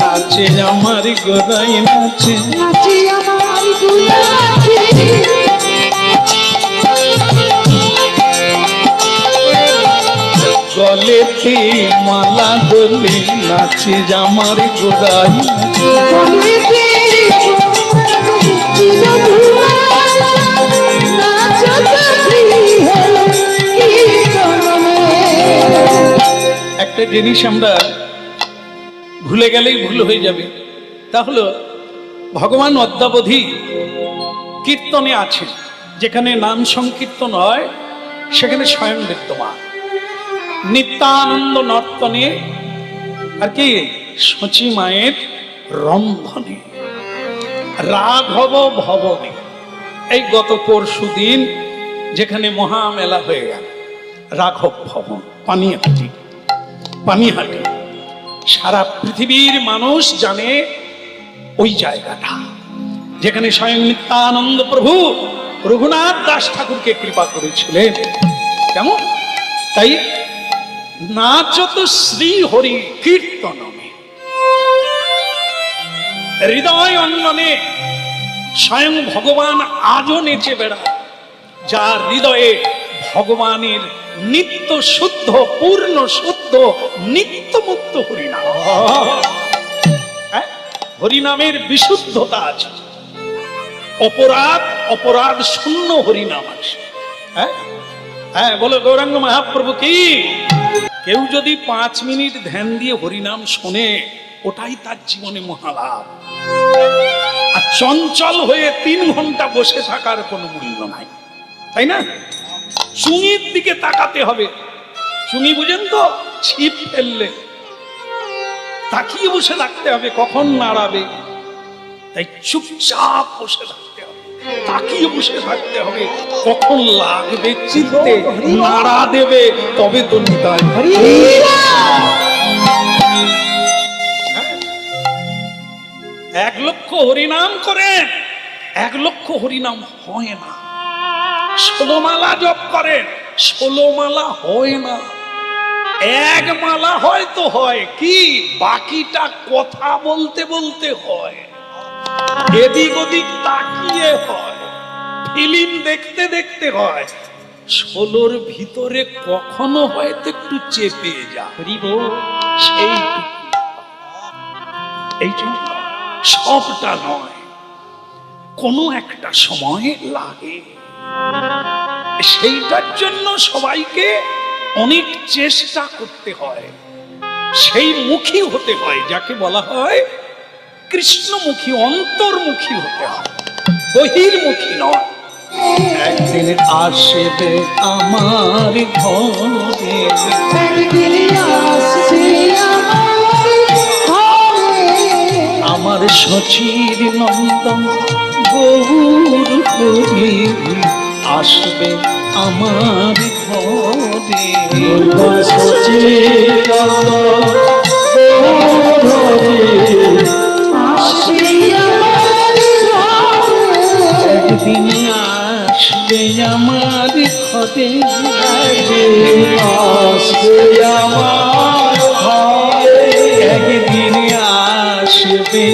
নাচে আমার গোদাই নাচে, নাচে আমার গোদাই, গলেতে মালা দোলে নাচে আমার গোদাই, একটা জিনিস আমরা ভুলে গেলেই ভুল হয়ে যাবে, তাহলে ভগবান অদ্যাবধি কীর্তনে আছে, যেখানে নাম সংকীর্তন হয় সেখানে স্বয়ং বিদ্যমান। নিত্যানন্দ নর্তনে আর কি সচী মায়ের রন্ধনে, রাঘব ভবনে। এই গত পরশু দিন যেখানে মহামেলা হয়ে গেল, রাঘব ভবন পানিহাটি, সারা পৃথিবীর মানুষ জানে ওই জায়গাটা, যেখানে স্বয়ং নিত্যানন্দ প্রভু রঘুনাথ দাস ঠাকুরকে কৃপা করেছিলেন। কেমন? তাই নাচত শ্রী হরি কীর্তনমে, হৃদয় অঙ্গনে স্বয়ং ভগবান আজও নেচে বেড়ায়, যার হৃদয়ে ভগবানের নিত্য শুদ্ধ, পূর্ণ শুদ্ধ, নিত্যমুক্ত হরিনাম। হরিনামের বিশুদ্ধতা আছে, অপরাধ শূন্য হরিনাম আছে। হ্যাঁ বলো গৌরাঙ্গ মহাপ্রভু কি? কেউ যদি 5 মিনিট ধ্যান দিয়ে হরিনাম শোনে, ওটাই তার জীবনে মহালাভ। আর চঞ্চল হয়ে 3 ঘন্টা বসে থাকার কোনো মূল্য নাই, তাই না? চুঙির দিকে তাকাতে হবে। চুঙি বুঝেন তো? ছিপ ফেললে তাকিয়ে বসে থাকতে হবে, কখন নাড়াবে। তাই চুপচাপ বসে থাকতে হবে, তাকিয়ে বসে থাকতে হবে, কখন লাগবে চিনতে, নাড়া দেবে, তবে তো নিতাই। 1 লক্ষ হরিনাম করেন, 1 লক্ষ হরিনাম হয় না। 16 মালা জপ করেন, 16 মালা হয় না। 1 মালা হয়তো হয়, কি বাকিটা কথা বলতে বলতে হয়, এদিক ওদিক তাকিয়ে হয়, ফিল্ম দেখতে দেখতে হয়। 16র ভিতরে কখনো হয়তো একটু চেপে যা, সেই এই জন্য সবটা নয়, কোনো একটা সময় লাগে। সেইটার জন্য সবাইকে অনেক চেষ্টা করতে হয়, সেই মুখী হতে হয়, যাকে বলা হয় কৃষ্ণমুখী, অন্তর্মুখী হতে হয়, বহির্মুখী নয়। একদিন আসবে আমার ঘরে, আমার সচির নন্দন গৌর হরি আসবে আমার ঘরে। একদিন আসবে আমার ঘরে, একদিন আসবে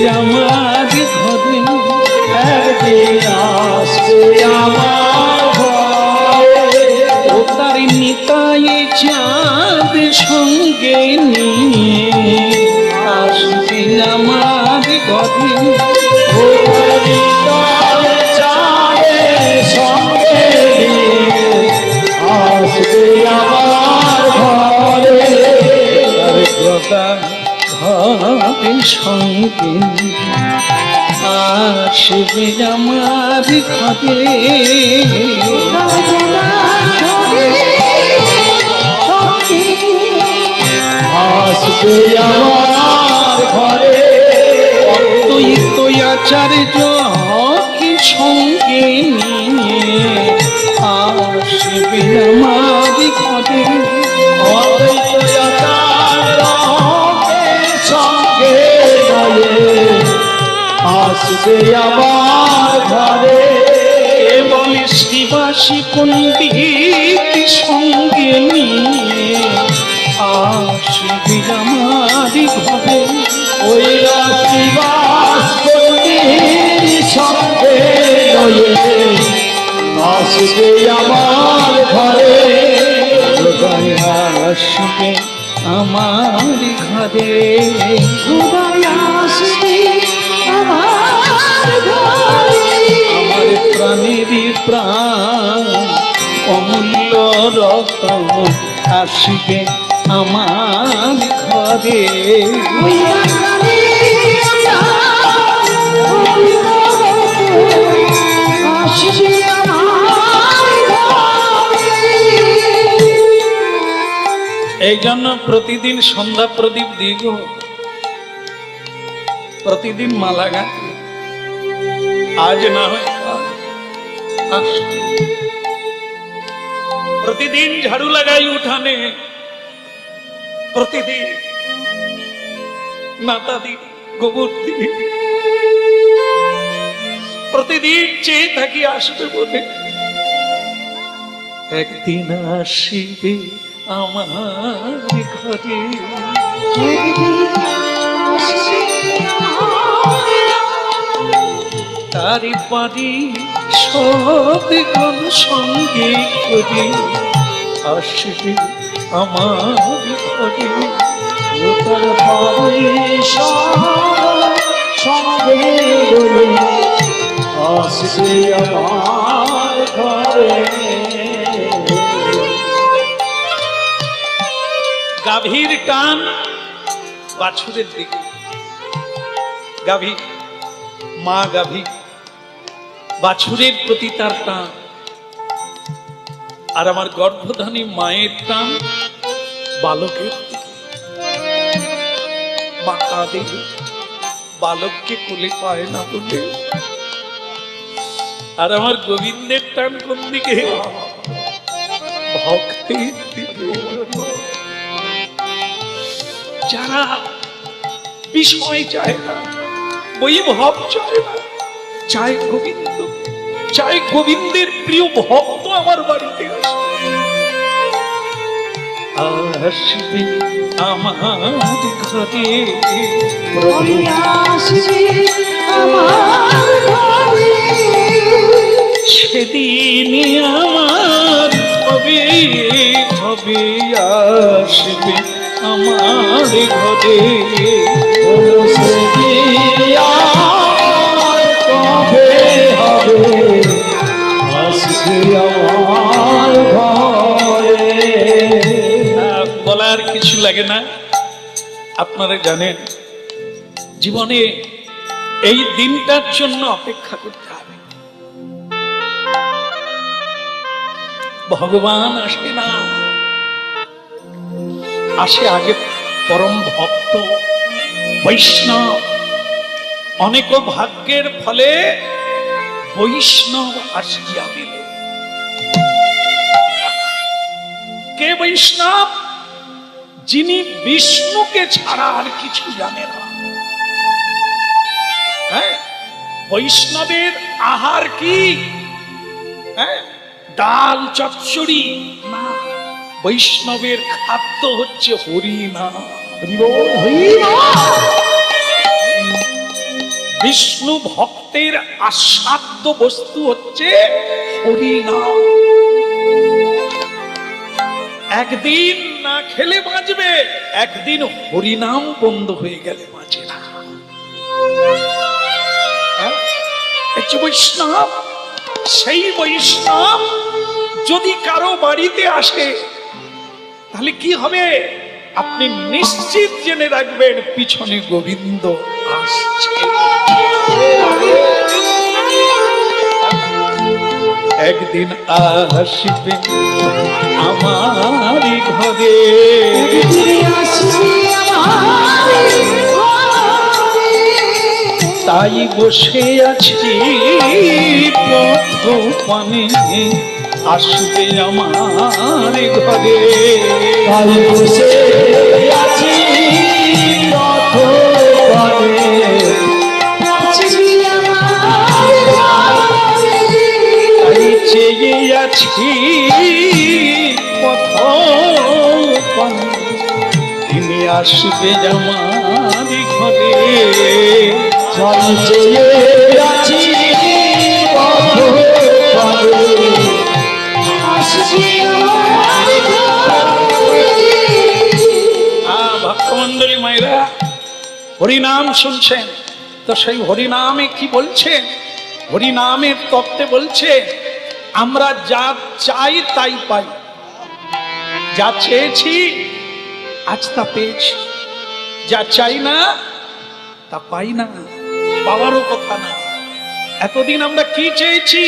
আমার ঘরে, ও তার নিতাই চাঁদ সঙ্গে নিয়ে আসবে আমার ঘরে। ঘরে সঙ্গে আসবে আমার ঘরে, আসবে আমার ঘরে। তুই তুই আচার্য কি সঙ্গে নিয়ে আসবে আমার ঘরে, আসবে আমার ঘরে। এবং শিবাসী পণ্ডিত সঙ্গে নিয়ে আসবে আমার ঘরে, ওই শিবাস পণ্ডিত সঙ্গে আসবে আমার ঘরে, আসবে আমার ঘরে, আসবে আমার প্রাণেরই প্রাণ অমূল্য রতন আসবে আমার ঘরে। আসবে আমার ঘরে। এই জন্য প্রতিদিন সন্ধ্যা প্রদীপ দিগ, প্রতিদিন মালা গাঁথি, আজ না হয় কাল আসবে। প্রতিদিন ঝাড়ু লাগাই উঠানে, প্রতিদিন নাতা দি, গোবর দি, প্রতিদিন চেয়ে থাকি আসবে বলে। একদিন আসিবে আমার ঘরে, তারি পারি সদগণ সঙ্গে করে আসবে আমার ঘরে। ও তার পারে সঙ্গে বলে আসবে আমার ঘরে। গাভীর টান বাছুরের দিকে, গাভী মা গাভী বাছুরের প্রতি তার টান, আর আমার গর্ভধানী মায়ের টান বালকের দিকে। মা কাঁদে বালককে কোলে পায় না বলে, আর আমার গোবিন্দের টান কোন দিকে? ভক্তের দিকে। যারা বিষয় চায় না, বৈভব চায় না, চায় গোবিন্দ, চায় গোবিন্দের প্রিয় ভক্ত আমার বাড়িতে আসবে আমার ঘরে। প্রভু আসবে আমার ঘরে। সেদিন আমার হবে হবে আসবে আমার ঘরে। কবে হবে আসবে আমার ঘরে। বলার কিছু লাগে না, আপনারা জানেন জীবনে এই দিনটার জন্য অপেক্ষা করতে হবে। ভগবান আসে না, আসে আগে পরম ভক্ত বৈষ্ণব। অনেক ভাগ্যের ফলে বৈষ্ণব আসিয়া মিলে। কে বৈষ্ণব? যিনি বিষ্ণুকে ছাড়া আর কিছু জানে না। হ্যাঁ, বৈষ্ণবের আহার কি? হ্যাঁ, ডাল চচ্চড়ি না, বৈষ্ণবের খাদ্য হচ্ছে হরিনাম। বিষ্ণু ভক্তের আস্বাদ্য বস্তু হচ্ছে হরিনাম। একদিন না খেলে বাঁচবে, একদিন হরিনাম বন্ধ হয়ে গেলে বাঁচে না। বৈষ্ণব, সেই বৈষ্ণব যদি কারো বাড়িতে আসে তাহলে কি হবে? আপনি নিশ্চিত জেনে রাখবেন পিছনে গোবিন্দ আসছে। একদিন আসবে আমার ঘরে, তাই বসে আছি পথ পানে, আসবে আমার ঘরে। তাই বসে আছি পথ পানে, আসবে আমার ঘরে। তাই চেয়ে আছি পথ পানে, তিনি আসবে আমার ঘরে। তাই চেয়ে আছি পথ পানে, আসবে আমার ঘরে। ভক্তমন্ডলী মায়েরা, হরিনাম শুনছেন তো সেই হরিনামে কি বলছে? হরিনামের তত্ত্বে বলছে আমরা যা চাই তাই পাই। যা চেয়েছি আজ তা পেয়েছি, যা চাই না তা পাই না, পাওয়ারও কথা না। এতদিন আমরা কি চেয়েছি?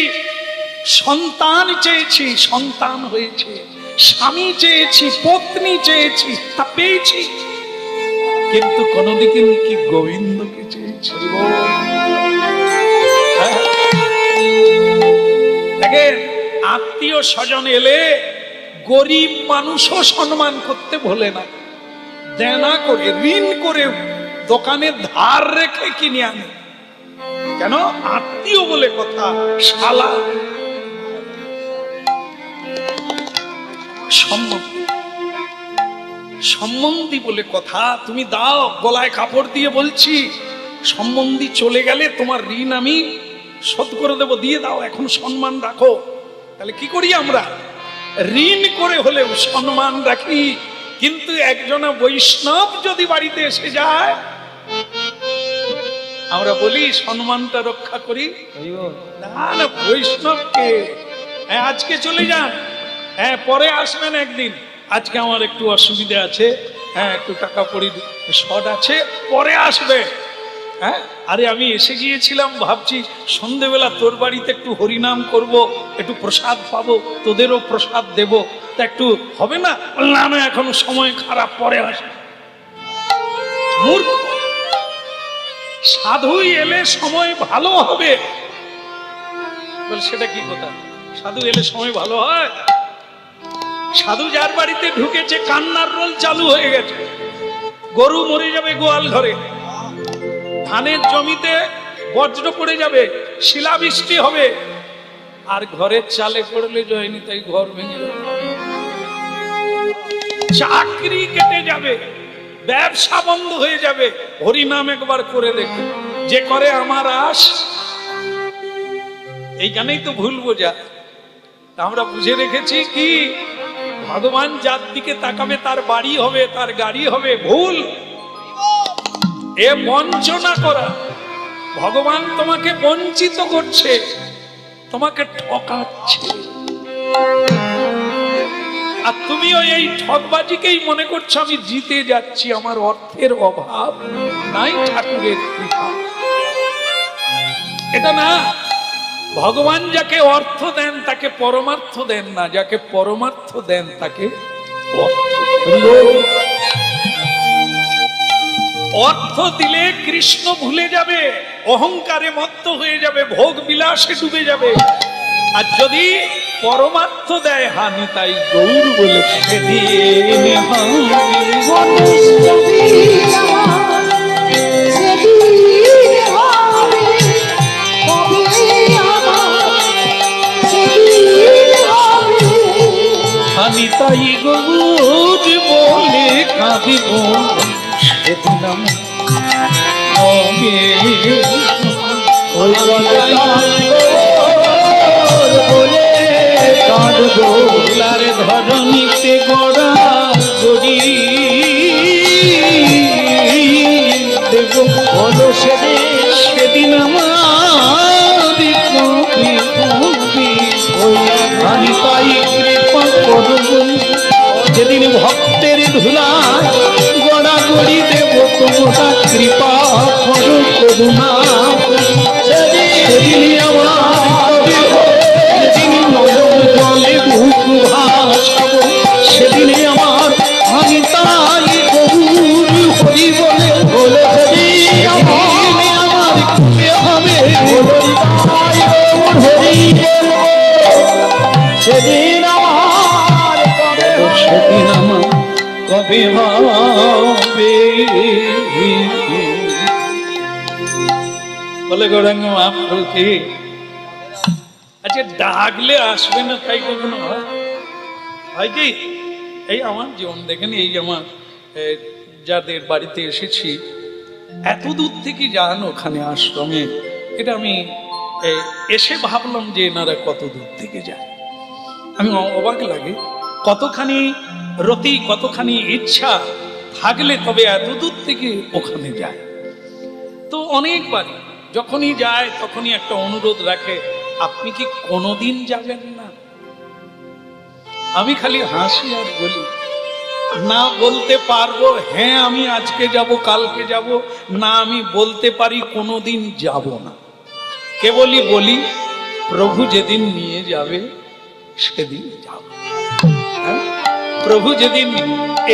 সন্তান চেয়েছি, সন্তান হয়েছে। স্বামী চেয়েছি, পত্নী চেয়েছি, তা পেয়েছি। কিন্তু কোনদিন কি গোবিন্দকে চেয়েছি? দেখেন, আত্মীয় স্বজন এলে গরিব মানুষও সম্মান করতে ভোলে না। দেনা করে, ঋণ করে, দোকানে ধার রেখে কিনে আনে। কেন? আত্মীয় বলে কথা, শালা। সম্বন্ধী বলে কথা, তুমি দাও, গলায় কাপড় দিয়ে বলছি। সম্বন্ধী চলে গেলে তোমার ঋণ আমি শোধ করে দেবো, দিয়ে দাও, এখন সম্মান রাখো। তাহলে কি করি আমরা? ঋণ করে হলেও সম্মান রাখি। কিন্তু একজনা বৈষ্ণব যদি বাড়িতে এসে যায়, আমরা বলি সম্মানটা রক্ষা করি। না না, বৈষ্ণবকে আজকে চলে যান, হ্যাঁ পরে আসবেন একদিন, আজকে আমার একটু অসুবিধা আছে, হ্যাঁ একটু টাকা পড়ি শর্ট আছে, পরে আসবে। হ্যাঁ, আরে আমি এসে গিয়েছিলাম, ভাবছি সন্ধেবেলা তোর বাড়িতে একটু হরিনাম করব, একটু প্রসাদ পাবো, তোদেরও প্রসাদ দেব, তা একটু হবে না? না না, এখন সময় খারাপ, পরে আসবে। মূর্খ। সাধু এলে সময় ভালো হবে। বল সেটা কি কথা? সাধু এলে সময় ভালো হয়? সাধু যার বাড়িতে ঢুকেছে, কান্নার রোল চালু হয়ে গেছে। গরু মরে যাবে গোয়াল ঘরে, ধানের জমিতে বজ্র পড়ে যাবে, শিলাবৃষ্টি হবে, আর ঘরের চালে পড়লে জয়নি তাই ঘর ভেঙে যাবে, চাকরি কেটে যাবে, ব্যবসা বন্ধ হয়ে যাবে। হরিনাম একবার করে দেখে, যে করে আমার আশ। এইখানেই তো ভুল বোঝা। আমরা বুঝে রেখেছি কি ভগবান যার দিকে তাকাবে তার বাড়ি হবে, তার গাড়ি হবে। ভুল। এ বঞ্চনা করা। ভগবান তোমাকে বঞ্চিত করছে, তোমাকে ঠকাচ্ছে, আর তুমিও এই ঠকবাজিকেই মনে করছো আমি জিতে যাচ্ছি, আমার অর্থের অভাব নাই, ঠাকুরের কৃপা। এটা না। ভগবান যাকে অর্থ দেন তাকে পরমার্থ দেন না, যাকে পরমার্থ দেন তাকে অর্থ দিলে কৃষ্ণ ভুলে যাবে, অহংকারে মত্ত হয়ে যাবে, ভোগ বিলাসে ডুবে যাবে। আর যদি পরমার্থ দেয়, হানি তাই গৌর বলে হানি তাই গৌর বলে কাঁদিব সেদিন বলে কাঁদবো ধরণীতে গড়া গড়ি দেব বলো সেদিন আমার আমি তাই কৃপা করব, যেদিন ভক্তের ধুলায় গড়া গড়ি দেব তোমরা কৃপা করো করুণা। সেদিন আমার যেদিন নয়ন জলে বুক ভাসাবো, সেদিন আমার আমি তাই গৌর হরি বলে বলে আমার কবে হবে হরি, সেদিন আমার সেদিন আমার কবে হবে। বলে গৌরাঙ্গ মহাপ্রভুকে আচ্ছা ডাকলে আসবে না, তাই কখনো হয় কি? এই আমার জীবন দেখেন, এই আমার যাদের বাড়িতে এসেছি, এত দূর থেকে যান ওখানে আশ্রমে, এটা আমি এসে ভাবলাম যে এনারা কত দূর থেকে যায়। আমি অবাক লাগে, কতখানি রতি, কতখানি ইচ্ছা থাকলে তবে এত দূর থেকে ওখানে যায়। তো অনেকবার যখনই যায় তখনই একটা অনুরোধ রাখে, আপনি কি কোনোদিন যাবেন না? আমি খালি হাসি আর বলি, না বলতে পারবো হ্যাঁ আমি আজকে যাব, কালকে যাব, না আমি বলতে পারি কোনোদিন যাব না। কেবলই বলি প্রভু যেদিন নিয়ে যাবে সেদিন যাবে। হ্যাঁ? প্রভু যেদিন,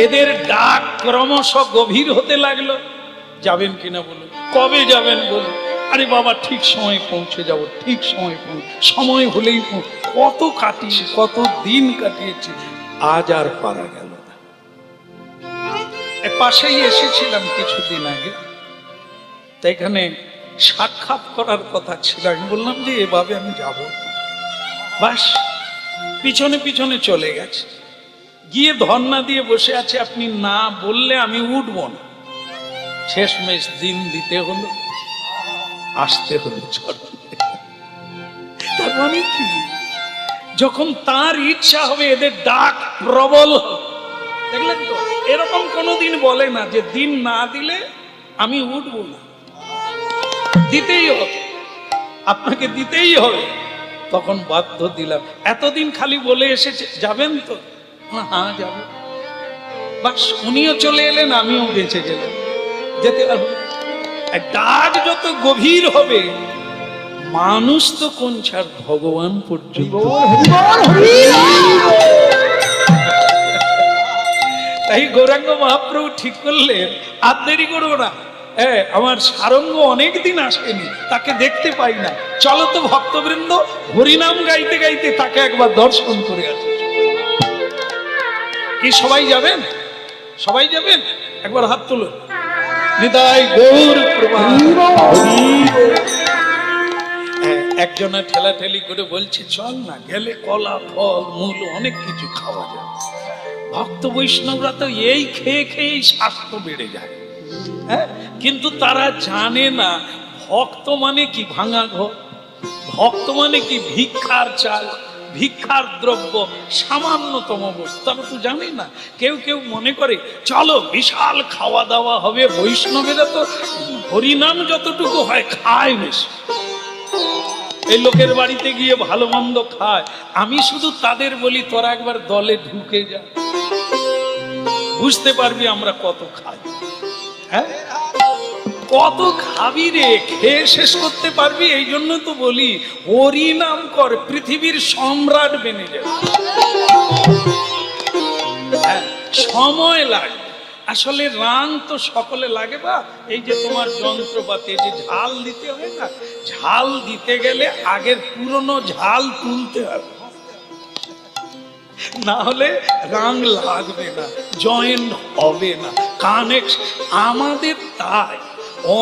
এদের ডাক ক্রমশ গভীর হতে লাগলো। যাবেন কিনা বলুন, কবে যাবেন বলুন। আরে বাবা ঠিক সময় পৌঁছে যাব, ঠিক সময় সময় হলেই কত কাটিয়েছি, কত দিন কাটিয়েছি, আজ আর পারা গেল না। পাশেই এসেছিলাম কিছুদিন আগে, তাই এখানে সাক্ষাৎ করার কথা ছিল। আমি বললাম যে এভাবে আমি যাব, বাস পিছনে পিছনে চলে গেছে, গিয়ে ধর্ণা দিয়ে বসে আছে, আপনি না বললে আমি উঠব না। শেষমেশ দিন দিতে হলো, আসতে হলো চরণে। তার মানে কি, যখন তার ইচ্ছা হবে এদের ডাক প্রবল হবে। দেখলেন তো, এরকম কোনোদিন বলে না যে দিন না দিলে আমি উঠব না। দিতেই হবে, আপনাকে দিতেই হবে। তখন বাধ্য দিলাম। এতদিন খালি বলে এসেছে যাবেন তো, হ্যাঁ যাব। বাস উনিও চলে এলেন, আমিও বেঁচে গেলাম, যেতে পারবো। ডাক যত গভীর হবে, মানুষ তো কোন ছাড়, ভগবান পর্যন্ত। তাই গৌরাঙ্গ মহাপ্রভু ঠিক করলেন আর দেরি করবো না। আমার সারঙ্গ অনেকদিন আসেনি, তাকে দেখতে পাই না, চলো তো ভক্তবৃন্দ হরিনাম গাইতে গাইতে তাকে একবার দর্শন করে আসে। কি সবাই যাবেন? সবাই যাবেন? একবার হাত তুলুন। নিতাই গৌর প্রভু। একজনা ঠেলাঠেলি করে বলছে চল না, গেলে কলা ফল মূল অনেক কিছু খাওয়া যায়। ভক্ত বৈষ্ণবরা তো এই খেয়ে খেয়ে স্বাস্থ্য বেড়ে যায়। হ্যাঁ, কিন্তু তারা জানে না ভক্ত মানে কি ভাঙা ঘর, ভক্ত মানে কি ভিক্ষার চাল, ভিক্ষার দ্রব্য, সামান্যতম বস্তু। তারা তো জানে না। কেউ কেউ মনে করে চলো বিশাল খাওয়া দাওয়া হবে, বৈষ্ণবেরা তো হরিনাম যতটুকু হয় খায় বেশি। এই লোকের বাড়িতে গিয়ে ভালো মন্দ খায়। আমি শুধু তাদের বলি তোরা একবার দলে ঢুকে যা, বুঝতে পারবি আমরা কত খাই। হ্যাঁ, কত খাবি রে, খেয়ে শেষ করতে পারবি। এই জন্য তো বলি হরি নাম কর, পৃথিবীর সম্রাট বেনে যাবে। হ্যাঁ, সময় লাগে। আসলে রাং তো সকলে লাগে। বা এই যে তোমার যন্ত্রপাতি, যে ঝাল দিতে হয় না, ঝাল দিতে গেলে আগের পুরনো ঝাল তুলতে হবে, না হলে রাং লাগবে না, জয়েন্ট হবে না, কানেকশন। আমাদের তাই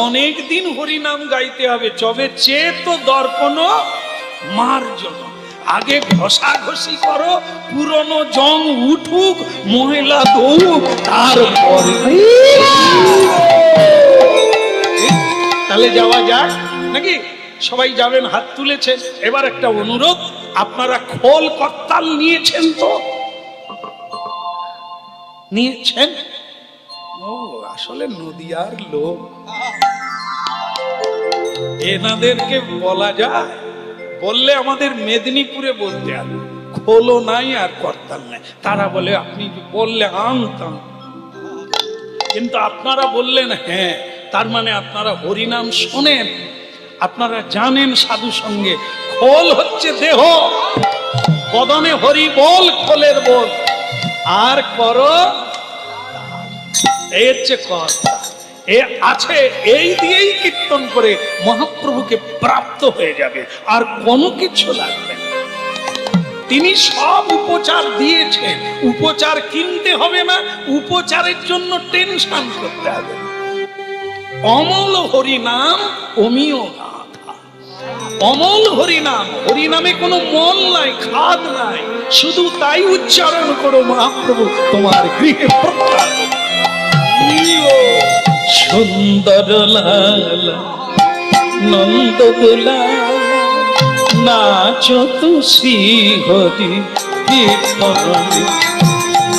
অনেক দিন হরিনাম গাইতে হবে, তবে চেত দর্পণ মার্জন। আগে ঘষাঘষি করো, পুরনো জং উঠুক, মহিলা দৌড়ুক, তারপরে তাহলে যাওয়া যাক নাকি? সবাই যাবেন, হাত তুলেছেন। এবার একটা অনুরোধ, আপনারা খোল করতাল নিয়েছেন তো? নিয়েছেন? ও আসলে নদিয়ার লোক, এনাদেরকে বলা যায়, বললে আমাদের মেদিনীপুরে বলতে হবে খোলও নাই আর করতাল নাই। তারা বলে আপনি বললে আনতাম, কিন্তু আপনারা বললেন হ্যাঁ, তার মানে আপনারা হরিনাম শোনেন, আপনারা জানেন সাধু সঙ্গে। খোল হচ্ছে দেহ, বদনে হরি বল, খোলের বল, আর করো এই হচ্ছে কর্তা। এ আছে, এই দিয়েই কীর্তন করে মহাপ্রভুকে প্রাপ্ত হয়ে যাবে, আর কোনো কিছু লাগবে না। তিনি সব উপচার দিয়েছেন, উপচার কিনতে হবে না, উপচারের জন্য টেনশন করতে হবে। অমল হরিনাম অমিয় গাথা, অমল হরিনাম, হরিনামে কোনো মল নাই, খাদ নাই, শুধু তাই উচ্চারণ করো, মহাপ্রভু তোমার গৃহে প্রত্যাগ। সুন্দর লালা নন্দ দোলা নাচ তু শ্রী হরি কীর্তন